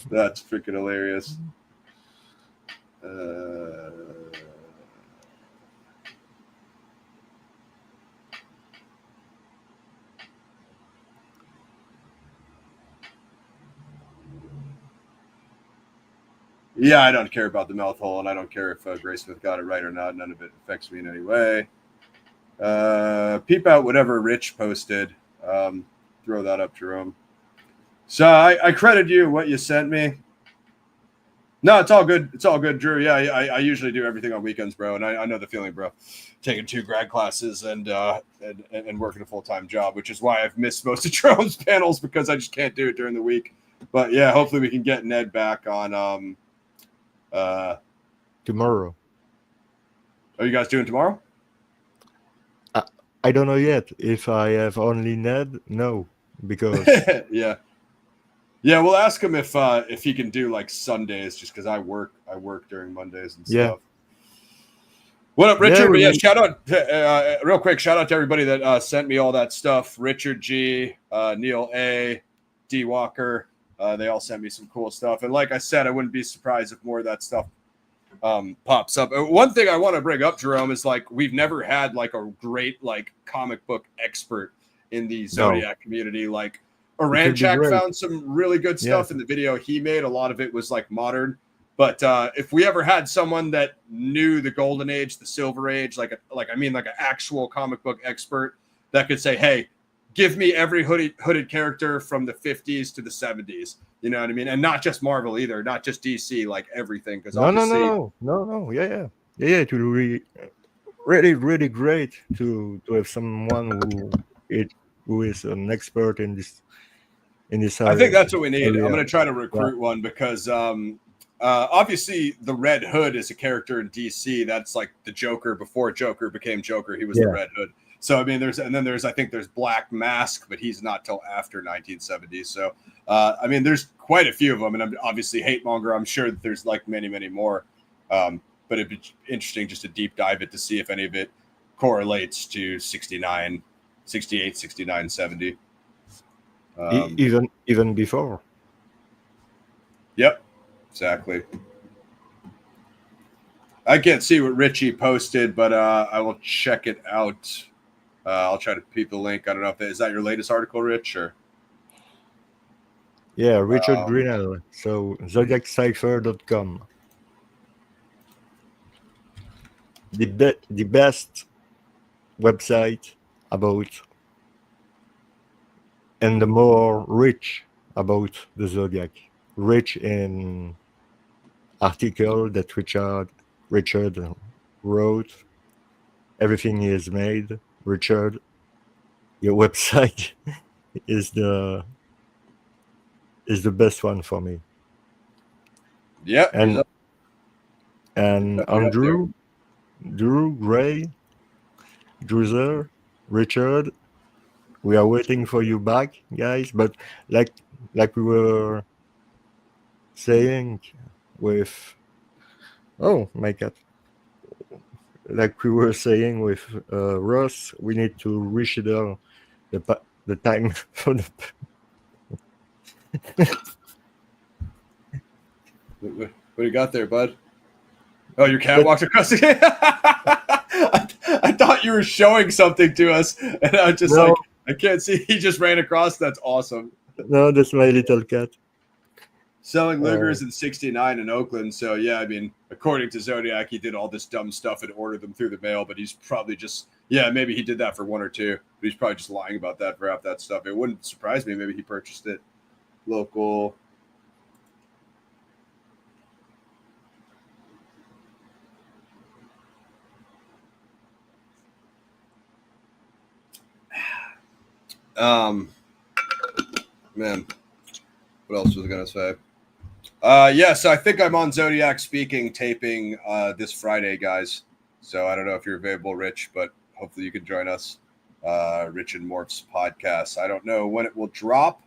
That's freaking hilarious. Yeah, I don't care about the mouth hole, and I don't care if Graysmith got it right or not. None of it affects me in any way. Peep out whatever Rich posted. Throw that up, Jerome. So I credit you what you sent me. No, it's all good. It's all good, Drew. Yeah, I usually do everything on weekends, bro, and I know the feeling, bro. Taking 2 grad classes and working a full-time job, which is why I've missed most of Jerome's panels because I just can't do it during the week. But yeah, hopefully we can get Ned back on tomorrow. Are you guys doing tomorrow? I don't know yet. If I have only Ned, no, because yeah, we'll ask him if he can do like Sundays, just because I work during Mondays and stuff. What up, Richard? Yeah, shout out real quick. Shout out to everybody that sent me all that stuff. Richard G, Neil A, D Walker. They all sent me some cool stuff. And like I said, I wouldn't be surprised if more of that stuff pops up. One thing I want to bring up, Jerome, is like we've never had like a great like comic book expert in the Zodiac community. Like Aranchak found some really good stuff in the video he made. A lot of it was like modern. But if we ever had someone that knew the Golden Age, the Silver Age, like an actual comic book expert that could say, hey, give me every hooded character from the 50s to the 70s. You know what I mean? And not just Marvel either, not just DC, like everything. Because no. Yeah. It will be really great to have someone who is an expert in this area. I think that's what we need. I'm going to try to recruit one because obviously the Red Hood is a character in DC. That's like the Joker before Joker became Joker. He was the Red Hood. So I mean, there's Black Mask, but he's not till after 1970. So I mean, there's quite a few of them, and I'm obviously Hate Monger. I'm sure that there's like many more. But it'd be interesting just to deep dive it to see if any of it correlates to 69, 68, 69, 70. Even before. Yep, exactly. I can't see what Richie posted, but I will check it out. I'll try to peep the link. I don't know is that your latest article, Rich? Or yeah, Richard Grinnell. So zodiaccipher.com. The best website about and the more rich about the Zodiac. Rich in article that Richard wrote. Everything is made. Richard, your website is the best one for me. Yeah. And Andrew, Gray, Druzer, Richard, we are waiting for you back, guys. But like we were saying with my cat. like we were saying with Ross, we need to reschedule the time for the. What do you got there, bud? Oh, your cat walked across the. I thought you were showing something to us, and I was just No, like, I can't see. He just ran across. That's awesome. no, that's my little cat. Selling Uh, Lugers in '69 in Oakland. So yeah, I mean, according to Zodiac, he did all this dumb stuff and ordered them through the mail. But he's probably just maybe he did that for one or two. But he's probably just lying about that for half that stuff. It wouldn't surprise me. Maybe he purchased it local. Man, what else was I gonna say? So I think I'm on Zodiac speaking, taping this Friday, guys. So I don't know if you're available, Rich, but hopefully you can join us. Rich and Morph's podcast. I don't know when it will drop.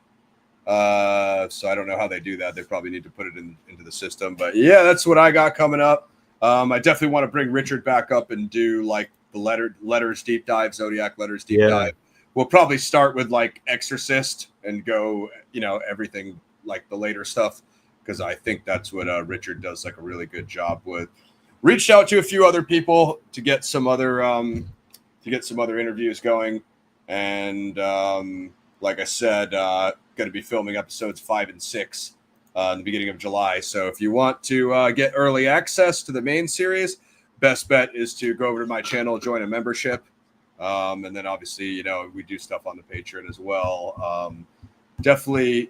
So I don't know how they do that. They probably need to put it into the system. But yeah, that's what I got coming up. I definitely want to bring Richard back up and do like the letters deep dive, Zodiac letters deep dive. We'll probably start with like Exorcist and go, everything like the later stuff, because I think that's what Richard does like a really good job with. Reached out to a few other people to get some other interviews going, and like I said, going to be filming episodes 5 and 6 in the beginning of July. So if you want to get early access to the main series, best bet is to go over to my channel, join a membership. And then obviously, we do stuff on the Patreon as well. Definitely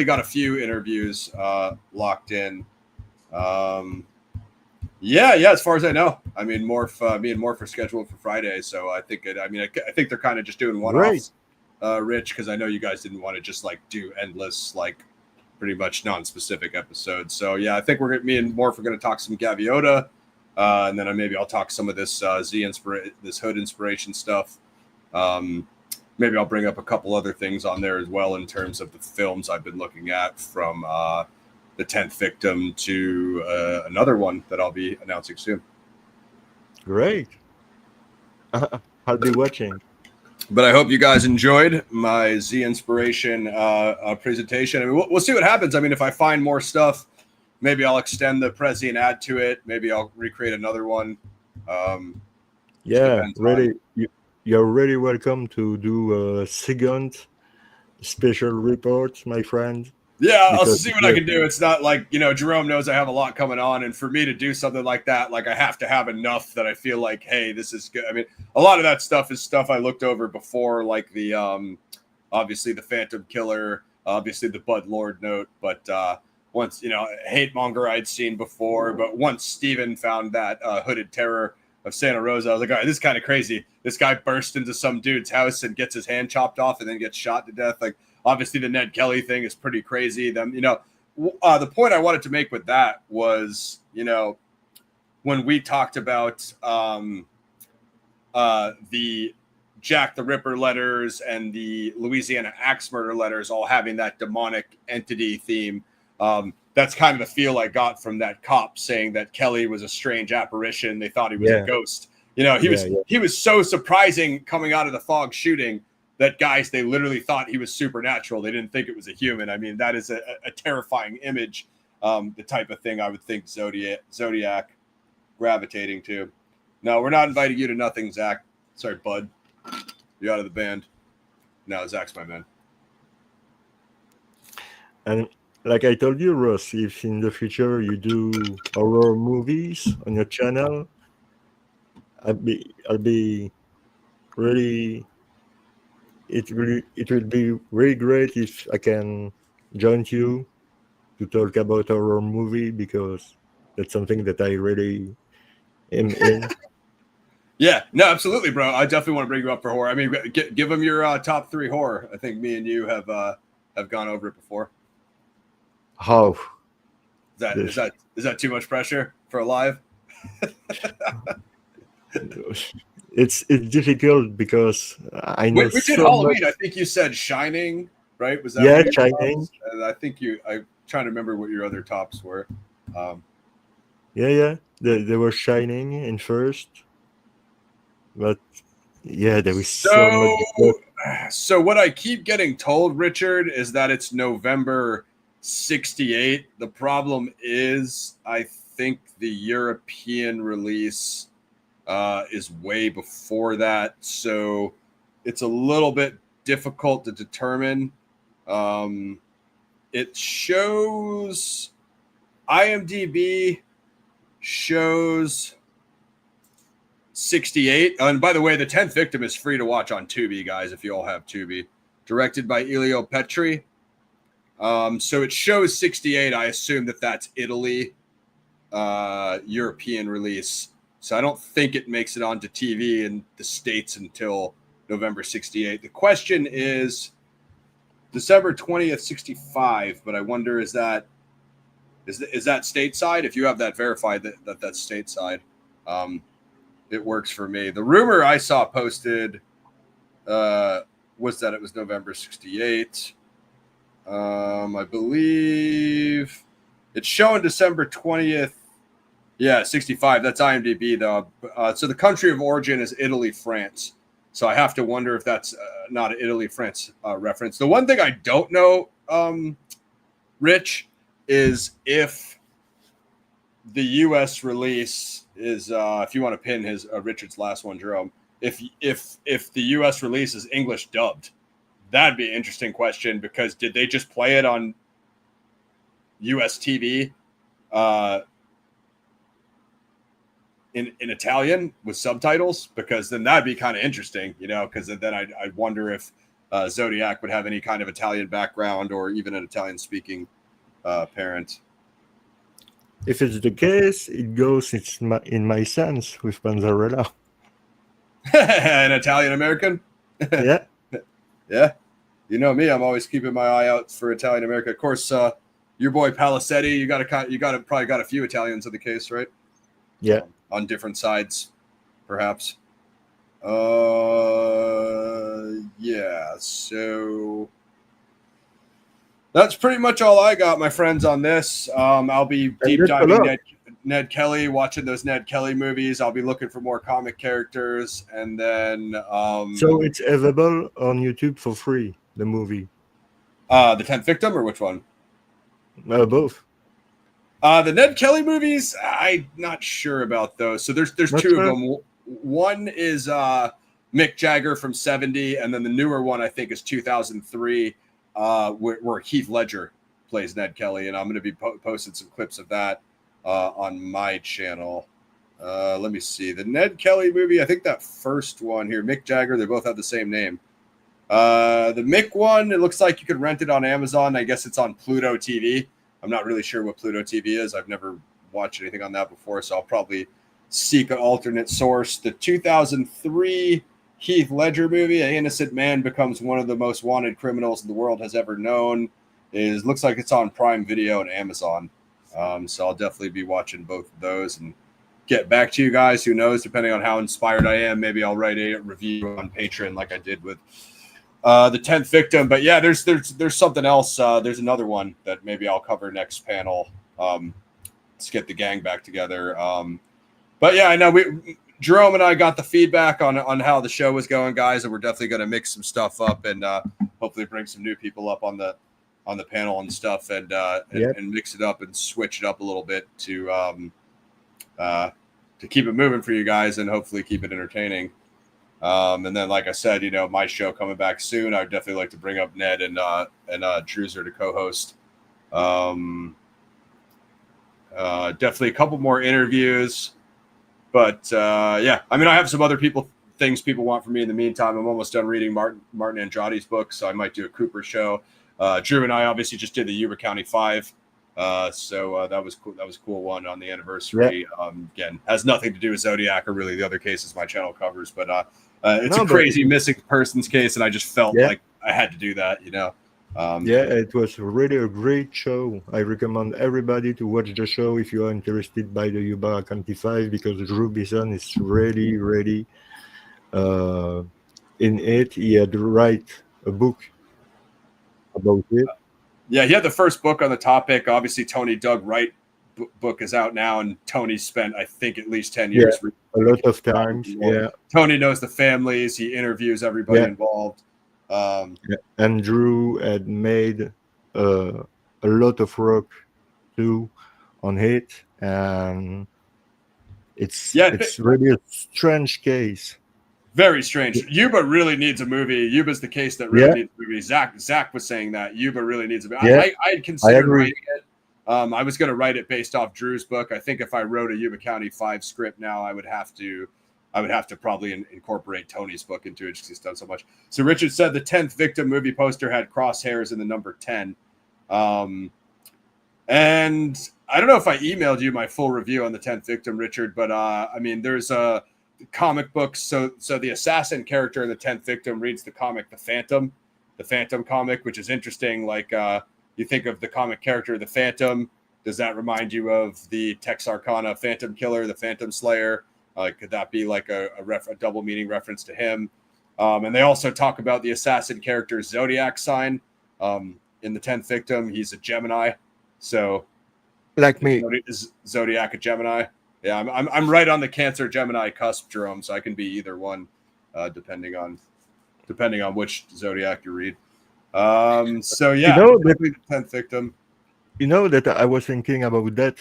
got a few interviews locked in. As far as I know, I mean, me and Morph are scheduled for Friday, so I think I think they're kind of just doing one-offs, Rich, because I know you guys didn't want to just like do endless, like pretty much non-specific episodes. So yeah, I think me and Morph are going to talk some Gaviota. And then maybe I'll talk some of this this Hood inspiration stuff. Maybe I'll bring up a couple other things on there as well in terms of the films I've been looking at, from the 10th Victim to another one that I'll be announcing soon. Great. I'll be watching. But I hope you guys enjoyed my Z inspiration presentation. I mean, we'll see what happens. I mean, if I find more stuff, maybe I'll extend the Prezi and add to it. Maybe I'll recreate another one. You're really welcome to do a second special report, my friend. Yeah, I'll see what I can do. It's not like, Jerome knows I have a lot coming on, and for me to do something like that, like I have to have enough that I feel like, hey, this is good. I mean, a lot of that stuff is stuff I looked over before, like the obviously the Phantom Killer, obviously the Bud Lord note, but once, Hate Monger I'd seen before, but once Steven found that Hooded Terror of Santa Rosa, I was like, all right, this is kind of crazy. This guy bursts into some dude's house and gets his hand chopped off and then gets shot to death. Like, obviously the Ned Kelly thing is pretty crazy. The point I wanted to make with that was, when we talked about the Jack the Ripper letters and the Louisiana Axe Murder letters all having that demonic entity theme, that's kind of the feel I got from that cop saying that Kelly was a strange apparition. They thought he was a ghost. He was so surprising coming out of the fog shooting that guys, they literally thought he was supernatural. They didn't think it was a human. I mean, that is a terrifying image. The type of thing I would think Zodiac gravitating to. No, we're not inviting you to nothing, Zach. Sorry, bud. You're out of the band. No, Zach's my man. And like I told you, Ross, if in the future you do horror movies on your channel, I'll be really. It will be really great if I can join you to talk about horror movie, because that's something that I really am in. Yeah, no, absolutely, bro. I definitely want to bring you up for horror. I mean, give them your top 3 horror. I think me and you have gone over it before. How? Is that too much pressure for a live? It's difficult because I know we did Halloween. Much. I think you said Shining, right? Was that Shining? And I think I'm trying to remember what your other tops were. They were Shining in first. But yeah, there is so much. So what I keep getting told, Richard, is that it's November 68. The problem is, I think the European release is way before that, so it's a little bit difficult to determine. It shows IMDb shows 68. And by the way, The 10th Victim is free to watch on Tubi, guys, if you all have Tubi. Directed by Elio Petri. So it shows 68. I assume that that's Italy, European release. So I don't think it makes it onto TV in the States until November 68. The question is December 20th, 65, but I wonder, is that stateside? If you have that verified, that's stateside. It works for me. The rumor I saw posted was that it was November 68. I believe it's showing December 20th. Yeah, 65. That's IMDb, though. So the country of origin is Italy, France. So I have to wonder if that's not an Italy, France reference. The one thing I don't know, Rich, is if the U.S. release is, if you want to pin his Richard's last one, Jerome, if the U.S. release is English dubbed, that'd be an interesting question, because did they just play it on U.S. TV in Italian with subtitles? Because then that'd be kind of interesting, because then I'd wonder if Zodiac would have any kind of Italian background or even an Italian speaking parent. If it's the case, it goes in my sense with Panzarella. An Italian American? Yeah. Yeah. You know me, I'm always keeping my eye out for Italian America. Of course, your boy Palisetti, you probably got a few Italians in the case, right? Yeah. On different sides, perhaps. Yeah, so that's pretty much all I got, my friends, on this. I'll be deep diving Ned Kelly, watching those Ned Kelly movies. I'll be looking for more comic characters, and then so it's available on YouTube for free, the movie. The 10th Victim, or which one? Both. The Ned Kelly movies, I'm not sure about those. So there's two of them. One is Mick Jagger from 70, and then the newer one I think is 2003, where Heath Ledger plays Ned Kelly, and I'm going to be posting some clips of that on my channel. Let me see. The Ned Kelly movie, I think that first one here, Mick Jagger, they both have the same name. The Mick one, it looks like you could rent it on Amazon. I guess it's on Pluto TV. I'm not really sure what Pluto TV is. I've never watched anything on that before, so I'll probably seek an alternate source. The 2003 Heath Ledger movie, an innocent man becomes one of the most wanted criminals the world has ever known, looks like it's on Prime Video and Amazon. So I'll definitely be watching both of those and get back to you guys. Who knows, depending on how inspired I am, maybe I'll write a review on Patreon like I did with the 10th Victim. But yeah, there's something else. There's another one that maybe I'll cover next panel. Let's get the gang back together. But yeah, I know Jerome and I got the feedback on how the show was going, guys, and we're definitely going to mix some stuff up and hopefully bring some new people up on the panel and stuff, and mix it up and switch it up a little bit to keep it moving for you guys and hopefully keep it entertaining. And then, like I said, my show coming back soon. I'd definitely like to bring up Ned and Druser to co-host. Definitely a couple more interviews. But yeah, I mean, I have some other things people want from me in the meantime. I'm almost done reading Martin Andrade's book, so I might do a Cooper show. Drew and I obviously just did the Yuba County 5. So that was cool. That was a cool one on the anniversary. Yeah. Again, has nothing to do with Zodiac or really the other cases my channel covers, but it's a crazy missing persons case, and I just felt like I had to do that, it was really a great show. I recommend everybody to watch the show if you are interested by the Yuba County 5, because Drew Bison is really, really in it. He had to write a book about it. Yeah, he had the first book on the topic. Obviously, Tony Doug Wright book is out now, and Tony spent, I think, at least 10 Yeah, years reading a the book. lot of times. Yeah, Tony knows the families. He interviews everybody yeah. involved. Yeah. And Drew had made a lot of work too on it, and Yeah, it's really a strange case. very strange. Yuba really needs a movie. Yuba's the case that really Yeah, needs a movie. Zach was saying that Yuba really needs a movie. yeah, I had I considered agree. writing it. I was going to write it based off Drew's book. I think if I wrote a Yuba County 5 script now, I would have to probably incorporate Tony's book into it because he's done so much. So Richard said the 10th Victim movie poster had crosshairs in the number 10. And I don't know if I emailed you my full review on the 10th Victim, Richard, but I mean, there's a comic books. So the assassin character in the 10th Victim reads the comic the Phantom comic, which is interesting. Like you think of the comic character the Phantom, does that remind you of the Texarkana Phantom Killer, the Phantom Slayer? Could that be like a double meaning reference to him? And they also talk about the assassin character Zodiac sign in the 10th Victim. He's a Gemini, so Like me. is Zodiac a Gemini? Yeah, I'm right on the Cancer Gemini cusp, Jerome. So I can be either one, depending on which Zodiac you read. So yeah, definitely the 10th Victim. You know that I was thinking about that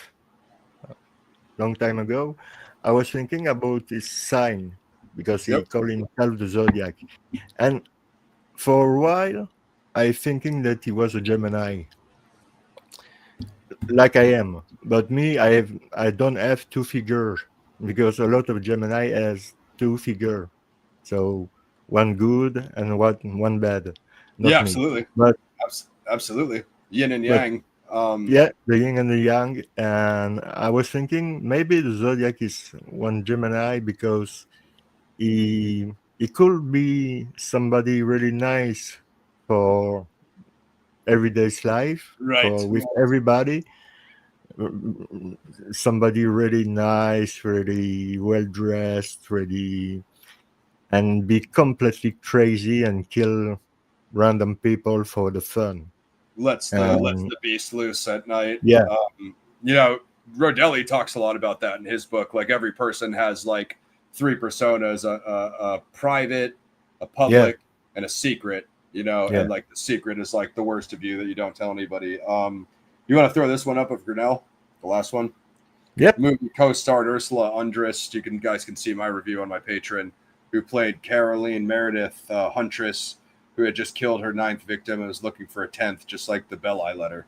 long time ago. I was thinking about his sign because he Yep. called himself the Zodiac, and for a while, I thinking that he was a Gemini, like I am. But me, I don't have two figures because a lot of Gemini has two figure, so one good and one bad. Yeah, Not me, absolutely, but absolutely. Yin and but Yang. yeah, the yin and the yang. And I was thinking maybe the Zodiac is one Gemini because he could be somebody really nice for everyday's life, Right. for with everybody. Somebody really nice, really well dressed, really, and be completely crazy and kill random people for the fun. Lets And the beast loose at night. yeah, You know, Rodelli talks a lot about that in his book. Like every person has like three personas: a private, a yeah, public, and a secret. You know, yeah, and like the secret is like the worst of you that you don't tell anybody. You want to throw this one up of Grinnell, the last one? yep. Movie co-starred Ursula Andress. You guys can see my review on my Patreon. Who played Caroline Meredith, Huntress, who had just killed her 9th victim and was looking for a 10th, just like the Belli letter.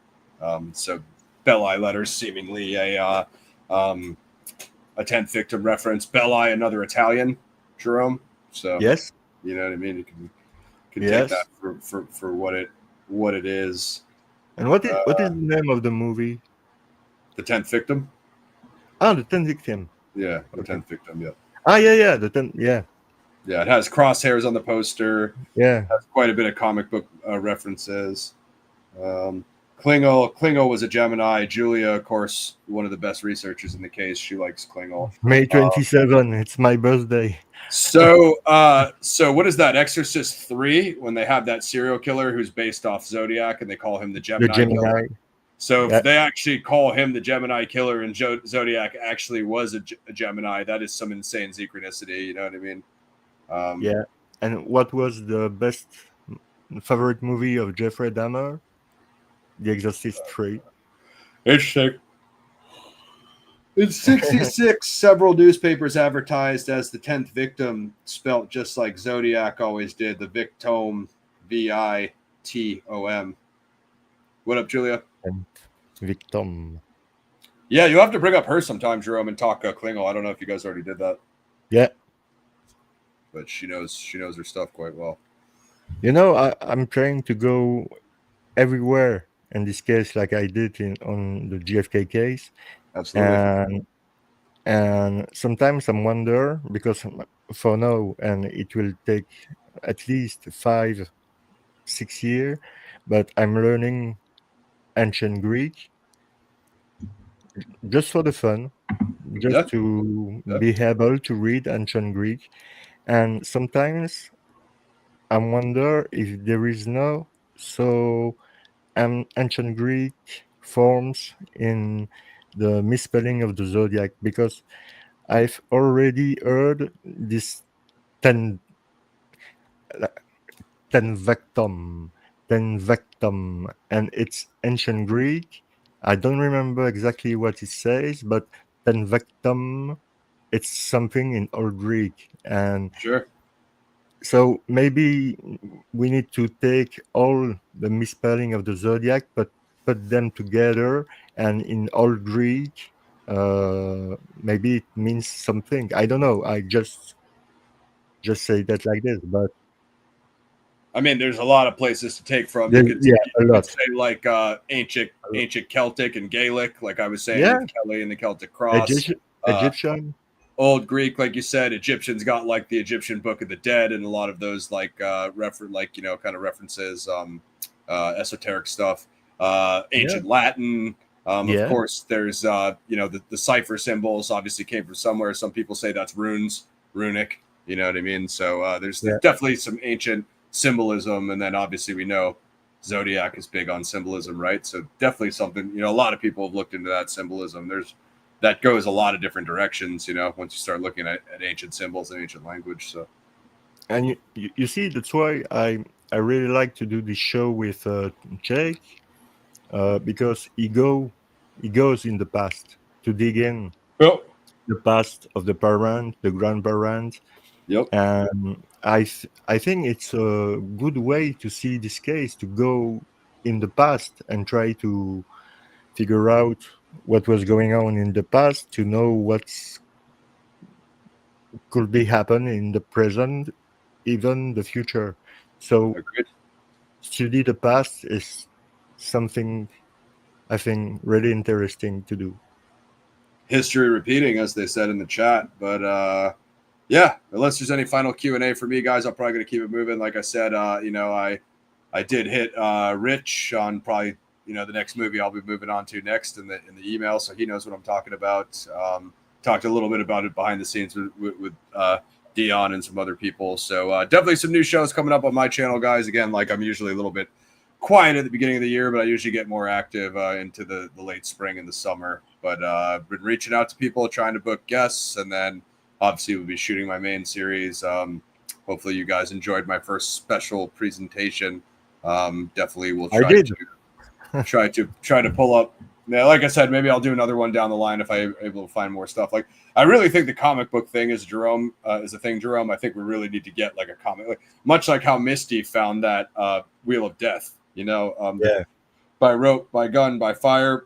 So Belli letter seemingly a 10th victim reference. Belli, another Italian, Jerome. So Yes, you know what I mean. You can take that yes. for what it is. And what is the name of the movie? The 10th victim. Ah, the 10th Victim. Yeah, the Okay. 10th victim. Yeah. Ah, yeah, the 10th. Yeah, Yeah, it has crosshairs on the poster. yeah. Has quite a bit of comic book references. Klingel was a Gemini. Julia, of course, one of the best researchers in the case. She likes Klingel. May 27. It's my birthday. So what is that? Exorcist 3, when they have that serial killer who's based off Zodiac and they call him the The Gemini killer. Gemini. So Yeah. if they actually call him the Gemini killer and Zodiac actually was a Gemini, that is some insane synchronicity. You know what I mean? Yeah. And what was the best favorite movie of Jeffrey Dahmer? The Exorcist 3. Interesting. In 66, several newspapers advertised as the 10th victim, spelt just like Zodiac always did, the Victom, Vitom. What up, Julia? And Victim. Yeah, you'll have to bring up her sometime, Jerome, and talk Klingel. I don't know if you guys already did that, Yeah. but she knows her stuff quite well. You know, I'm trying to go everywhere in this case, like I did on the GFK case. Absolutely. And sometimes I wonder because for now, and it will take at least 5-6 years, but I'm learning ancient Greek just for the fun, just Yeah. to Yeah. be able to read ancient Greek. And sometimes I wonder if there is no so ancient Greek forms in the misspelling of the zodiac, because I've already heard this ten tenvectum, tenvectum, and it's ancient Greek. I don't remember exactly what it says, but tenvectum, it's something in Old Greek, and Sure. so maybe we need to take all the misspelling of the zodiac, but put them together, and in Old Greek, maybe it means something. I don't know. I just say that like this, but I mean, there's a lot of places to take from. there, yeah, a You could lot. say like ancient Celtic and Gaelic, like I was saying Yeah, with Kelly and the Celtic Cross. Egyptian, Uh, Egyptian. Old Greek, like you said, Egyptians got like the Egyptian Book of the Dead and a lot of those like like kind of references, esoteric stuff. Yeah, Ancient Latin. Of yeah, course, there's the cipher symbols obviously came from somewhere. Some people say that's runes, runic. You know what I mean? So there's yeah. definitely some ancient symbolism, and then obviously we know Zodiac is big on symbolism, right? So definitely something, a lot of people have looked into that symbolism. That goes a lot of different directions, once you start looking at ancient symbols and ancient language. So And you see, that's why I really like to do this show with Jake, because he goes in the past to dig in Yep. the past of the parent, the grandparent, Yep. and I think it's a good way to see this case, to go in the past and try to figure out what was going on in the past, to know what's could be happen in the present, even the future. So Agreed. study the past is something I think really interesting to do. History repeating, as they said in the chat. But yeah, unless there's any final Q&A for me, guys, I'm probably going to keep it moving. Like I said, I did hit Rich on probably the next movie I'll be moving on to next in the email, so he knows what I'm talking about. Talked a little bit about it behind the scenes with Dion and some other people. So definitely some new shows coming up on my channel, guys. Again, like I'm usually a little bit quiet at the beginning of the year, but I usually get more active into the late spring and the summer. But I've been reaching out to people, trying to book guests, and then obviously we'll be shooting my main series. Hopefully you guys enjoyed my first special presentation. Definitely will I try did. to pull up. Yeah, like I said, maybe I'll do another one down the line if I'm able to find more stuff. Like I really think the comic book thing is a thing, Jerome. I think we really need to get like a comic, much like how Misty found that Wheel of Death. Yeah, By rope, by gun, by fire,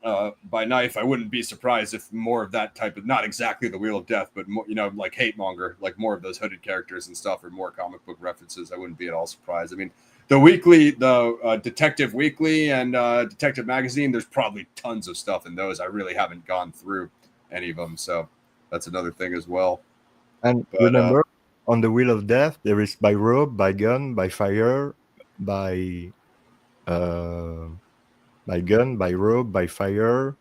by knife. I wouldn't be surprised if more of that type of, not exactly the Wheel of Death, but more, like Hate Monger, like more of those hooded characters and stuff, or more comic book references. I wouldn't be at all surprised. I mean, the Detective Weekly and Detective Magazine, there's probably tons of stuff in those. I really haven't gone through any of them, so that's another thing as well. and But remember, on the Wheel of Death, there is by rope, by gun, by fire, by uh, by gun, by rope, by fire,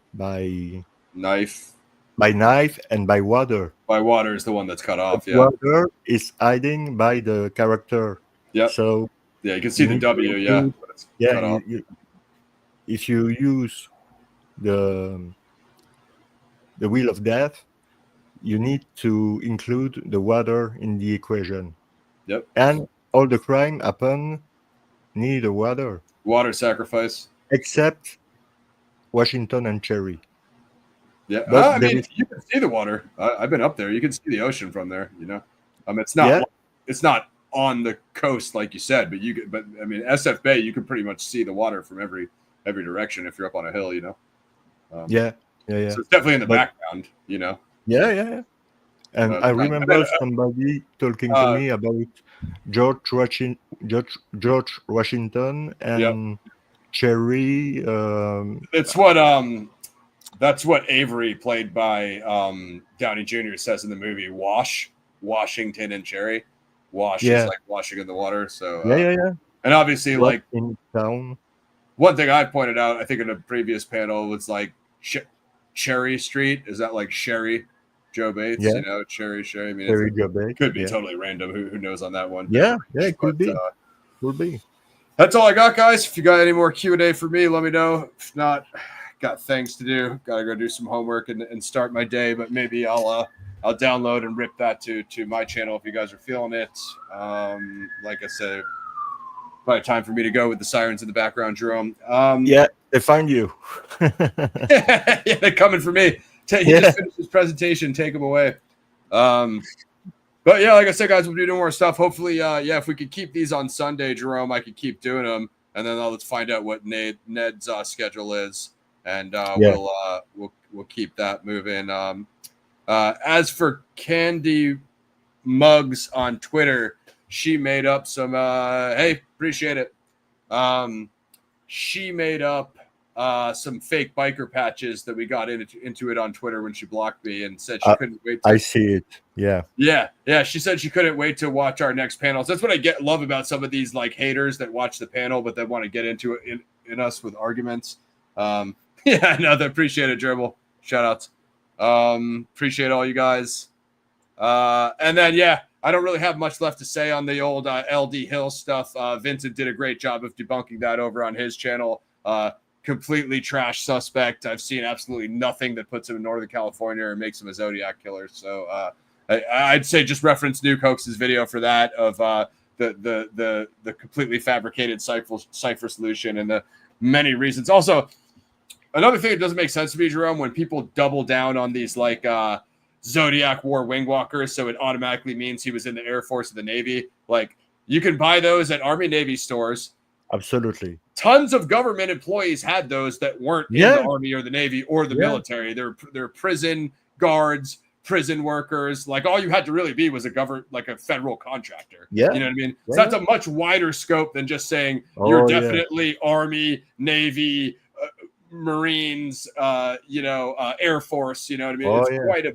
knife by knife, and by water. by water is the one that's cut But off. Yeah. water is hiding by the character, Yep. so Yeah, you can see you the need to W. Yeah, include. but it's Yeah, cut off. if you use the the Wheel of Death, you need to include the water in the equation. Yep. And all the crime happen near the water, Water sacrifice. except Washington and Cherry. Yeah, But I there mean, is, you can see the water. I've been up there. You can see the ocean from there. yeah, It's not on the coast like you said, but but I mean, SF Bay, you can pretty much see the water from every direction if you're up on a hill. yeah, yeah, yeah. So it's definitely in the But background. yeah, yeah, yeah. And I And remember somebody talking to me about George Washington yep, and Cherry. it's that's what Avery, played by Downey Jr., says in the movie. Washington and Cherry. Wash is Yeah, like washing in the water. So yeah, yeah, yeah. and obviously, What like, in town? one thing I pointed out, I think in a previous panel, was like Cherry Street. Is that like Sherry Joe Bates? Yeah, Cherry. I mean, Cherry Jobek. could be Yeah, totally random. Who knows on that one? yeah, yeah. It But could be, could be. that's all I got, guys. If you got any more Q&A for me, let me know. If not, got things to do. Got to go do some homework and start my day. But maybe I'll download and rip that to my channel if you guys are feeling it. Like I said, probably time for me to go with the sirens in the background, Jerome. Yeah, they find you. Yeah, they're coming for me. He just finished his presentation. Take him away. But yeah, like I said, guys, we'll be doing more stuff. Hopefully, if we could keep these on Sunday, Jerome, I could keep doing them, and then let's find out what Ned's schedule is, and we'll keep that moving. As for Candy Mugs on Twitter, she made up some. Hey, appreciate it. She made up some fake biker patches that we got into it on Twitter when she blocked me and said she couldn't wait. I see it. Yeah. She said she couldn't wait to watch our next panels. That's what I love about some of these like haters that watch the panel, but they want to get into it in us with arguments. No, they appreciate it, Gerbil. Shout outs. Appreciate all you guys. And then, I don't really have much left to say on the old LD Hill stuff. Vincent did a great job of debunking that over on his channel. Completely trash suspect. I've seen absolutely nothing that puts him in Northern California or makes him a Zodiac killer. So I'd say just reference Nuke Hoax's video for that of the completely fabricated cipher solution and the many reasons. Also, another thing that doesn't make sense to me, Jerome, when people double down on these like Zodiac wore wing walkers, so it automatically means he was in the Air Force or the Navy. Like, you can buy those at Army Navy stores. Absolutely. Tons of government employees had those that weren't in the Army or the Navy or the military. They're prison guards, prison workers. Like, all you had to really be was a federal contractor. Yeah. You know what I mean? So that's a much wider scope than just saying you're definitely Army, Navy, Marines, Air Force. You know what I mean?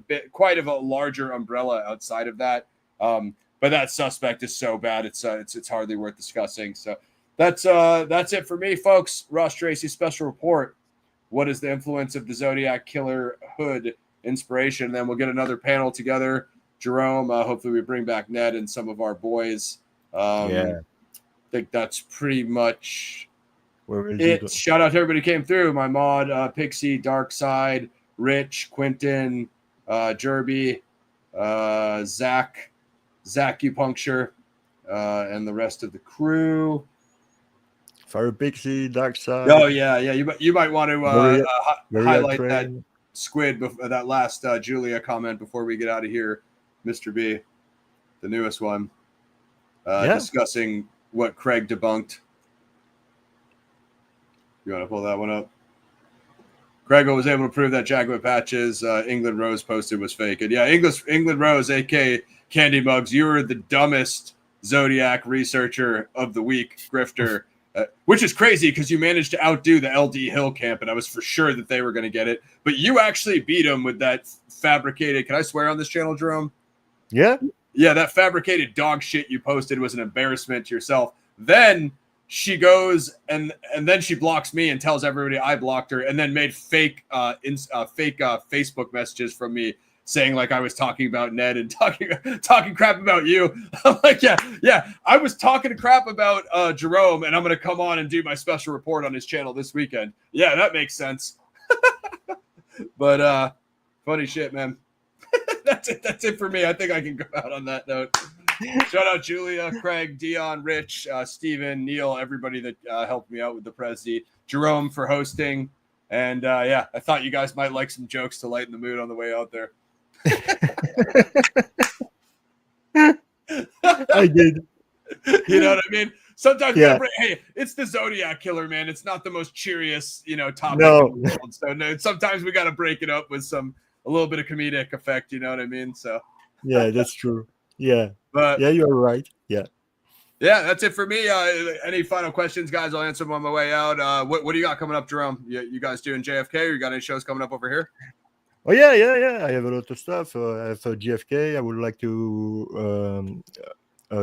It's quite a larger umbrella outside of that. But that suspect is so bad, it's hardly worth discussing. So that's it for me, folks. Ross Tracy special report. What is the influence of the Zodiac killer hood inspiration? And then we'll get another panel together. Jerome, hopefully we bring back Ned and some of our boys. I think that's pretty much it. Shout out to everybody who came through. My mod, Pixie, Dark Side, Rich, Quentin, Jerby, Zach Acupuncture, and the rest of the crew. Fire Pixie, Dark Side. Oh yeah. You might want to highlight that squid, that last Julia comment before we get out of here, Mr. B, the newest one, discussing what Craig debunked. You want to pull that one up? Craig was able to prove that Jaguar patches England Rose posted was fake. And England Rose, aka Candy Mugs, you were the dumbest Zodiac researcher of the week, grifter. Which is crazy because you managed to outdo the LD Hill camp, and I was for sure that they were going to get it. But you actually beat them with that fabricated. Can I swear on this channel, Jerome? Yeah. Yeah, that fabricated dog shit you posted was an embarrassment to yourself. Then she goes and then she blocks me and tells everybody I blocked her, and then made fake Facebook messages from me saying like I was talking about Ned and talking crap about you. I'm like, yeah, I was talking crap about Jerome, and I'm going to come on and do my special report on his channel this weekend. Yeah, that makes sense. But funny shit, man. That's it for me. I think I can go out on that note. Shout out Julia, Craig, Dion, Rich, Steven, Neil, everybody that helped me out with the Prezi. Jerome for hosting. And I thought you guys might like some jokes to lighten the mood on the way out there. I did. You know what I mean? Sometimes, hey, it's the Zodiac killer, man. It's not the most cheeriest, topic in the world. So no, sometimes we got to break it up with a little bit of comedic effect. You know what I mean? So yeah, that's true. Yeah, but you're right. Yeah, that's it for me. Any final questions, guys? I'll answer them on my way out. What do you got coming up, Jerome? You guys doing JFK? Or you got any shows coming up over here? Oh yeah. I have a lot of stuff. I have GFK. I would like to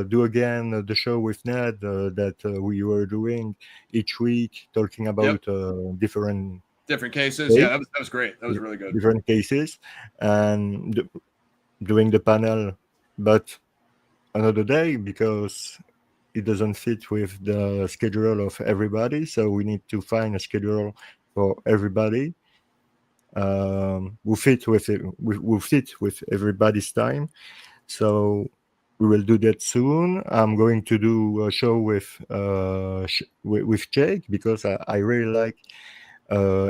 do again the show with Ned that we were doing each week, talking about different cases. cases. Yeah, that was great. That was really good. Different cases and doing the panel, but another day because it doesn't fit with the schedule of everybody. So we need to find a schedule for everybody. Will fit with everybody's time. So we will do that soon. I'm going to do a show with Jake because I really like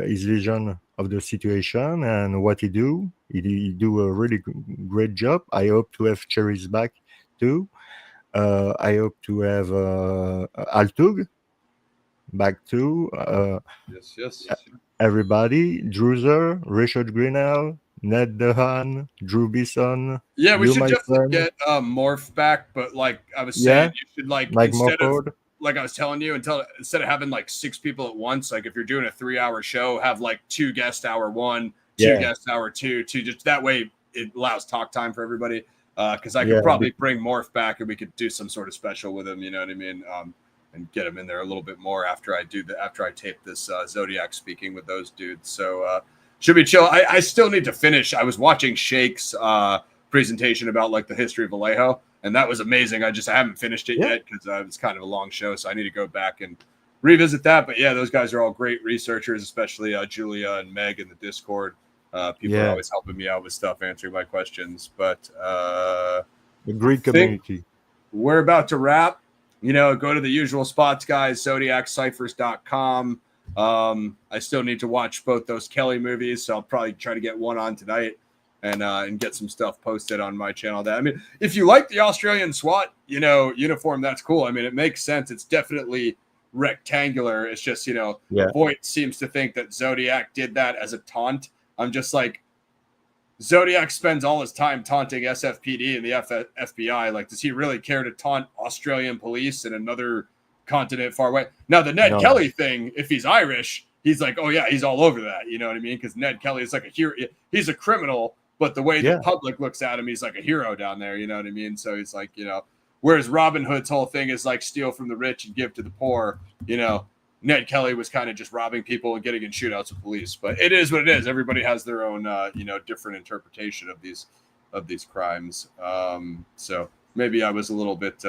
his vision of the situation and what he do. He do a really great job. I hope to have Cherries back too. I hope to have Altug back too. Yes. Everybody, Druzer, Richard Grinnell, Ned Dehan, Drew Bison, Yeah, we you, should my definitely friend. get Morph back, but like I was saying, Yeah, you should like Mike instead of Morford. like I was telling you, instead of having like 6 people at once, like if you're doing a 3-hour show, have like 2 guest hour 1, two Yeah, guest hour 2, just that way it allows talk time for everybody. Because I could yeah, probably bring Morph back and we could do some sort of special with him. You know what I mean? And get him in there a little bit more after I tape this Zodiac speaking with those dudes. So should be chill. I still need to finish. I was watching Shake's presentation about like the history of Vallejo, and that was amazing. I haven't finished it yeah, yet because it's kind of a long show, so I need to go back and revisit that. But yeah, those guys are all great researchers, especially Julia and Meg in the Discord. People are yeah. always helping me out with stuff, answering my questions. But A great think community. we're about to wrap. Go to the usual spots, guys, zodiacciphers.com. I still need to watch both those Kelly movies, so I'll probably try to get one on tonight and get some stuff posted on my channel. I mean, if you like the Australian SWAT, uniform, that's cool. I mean, it makes sense. It's definitely rectangular. It's just, Yeah, Voight seems to think that Zodiac did that as a taunt. I'm just like, Zodiac spends all his time taunting SFPD and the FBI. Like, does he really care to taunt Australian police in another continent far away? Now, the Ned no, Kelly thing, if he's Irish, he's like, oh, yeah, he's all over that. You know what I mean? Because Ned Kelly is like a hero. He's a criminal, but the way the yeah, public looks at him, he's like a hero down there. You know what I mean? So he's like, whereas Robin Hood's whole thing is like steal from the rich and give to the poor, Ned Kelly was kind of just robbing people and getting in shootouts with police, but it is what it is. Everybody has their own, different interpretation of these crimes. So maybe I was a little bit,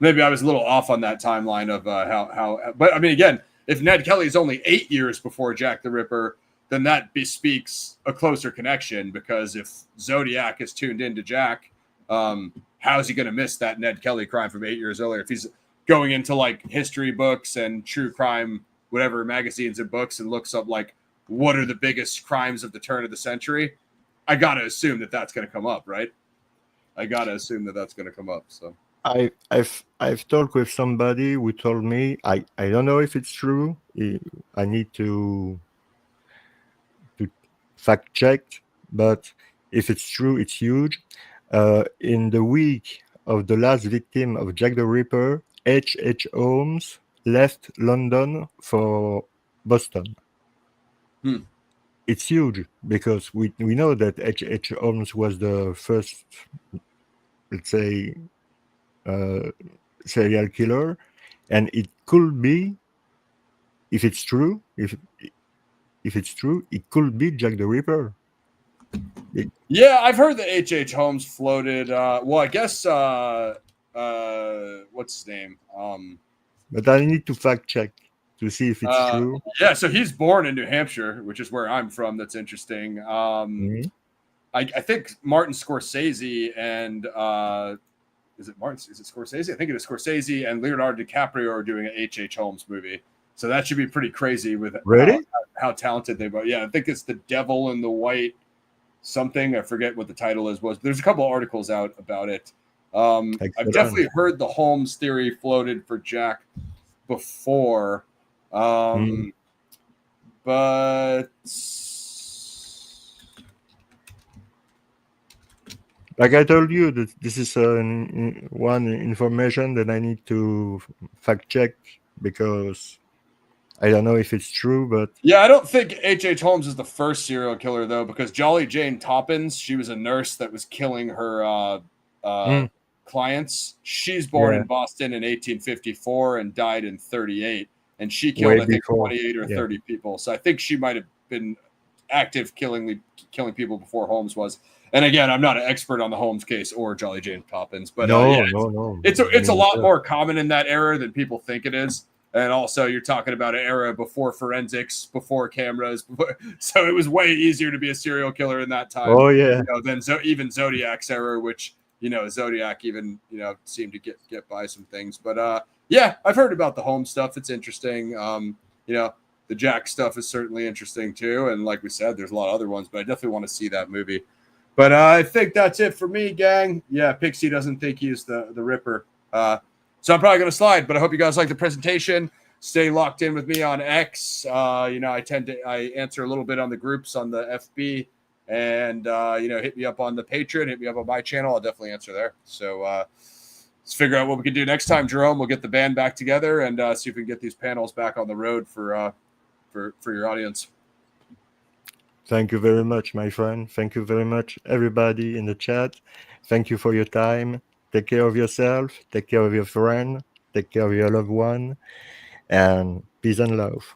maybe I was a little off on that timeline of how. But I mean, again, if Ned Kelly is only 8 years before Jack the Ripper, then that bespeaks a closer connection. Because if Zodiac is tuned into Jack, how is he going to miss that Ned Kelly crime from 8 years earlier? If he's going into like history books and true crime, whatever magazines and books, and looks up like what are the biggest crimes of the turn of the century, I got to assume that that's going to come up, right? I got to assume that that's going to come up. So I've talked with somebody who told me I don't know if it's true. I need to fact check, but if it's true, it's huge. In the week of the last victim of Jack the Ripper, H. Holmes left London for Boston. It's huge because we know that H. Holmes was the first, let's say, serial killer, and it could be, if it's true, if it's true, it could be Jack the Ripper. Yeah, I've heard that H. Holmes floated. Well, I guess what's his name? But I need to fact check to see if it's true. Yeah, so he's born in New Hampshire, which is where I'm from. That's interesting. Mhm. I think Martin Scorsese and is it Martin? Is it Scorsese? I think it is Scorsese and Leonardo DiCaprio are doing an H. Holmes movie. So that should be pretty crazy with Really? how talented they are. Yeah, I think it's The Devil in the White something. I forget what the title is. There's a couple articles out about it. I've definitely heard the Holmes theory floated for Jack before. But like I told you, that this is one information that I need to fact check because I don't know if it's true. But yeah, I don't think H. Holmes is the first serial killer though, because Jolly Jane Toppins, she was a nurse that was killing her clients. She's born in Boston in 1854 and died in 38, and she killed I think 28 or 30 people. So I think she might have been active killing people before Holmes was. And again, I'm not an expert on the Holmes case or Jolly Jane Toppins, but no. it's a lot more common in that era than people think it is. And also, you're talking about an era before forensics, before cameras, so it was way easier to be a serial killer in that time. Oh yeah. Than even Zodiac's era, which Zodiac even seemed to get by some things. But yeah, I've heard about the home stuff. It's interesting. The Jack stuff is certainly interesting too. And like we said, there's a lot of other ones, but I definitely want to see that movie. But I think that's it for me, gang. Yeah, Pixie doesn't think he's the Ripper. So I'm probably going to slide, but I hope you guys like the presentation. Stay locked in with me on X. I answer a little bit on the groups on the FB, and hit me up on the Patreon, hit me up on my channel. I'll definitely answer there. So let's figure out what we can do next time, Jerome. We'll get the band back together and see if we can get these panels back on the road for your audience. Thank you very much, my friend. Thank you very much, everybody in the chat. Thank you for your time. Take care of yourself. Take care of your friend. Take care of your loved one. And peace and love.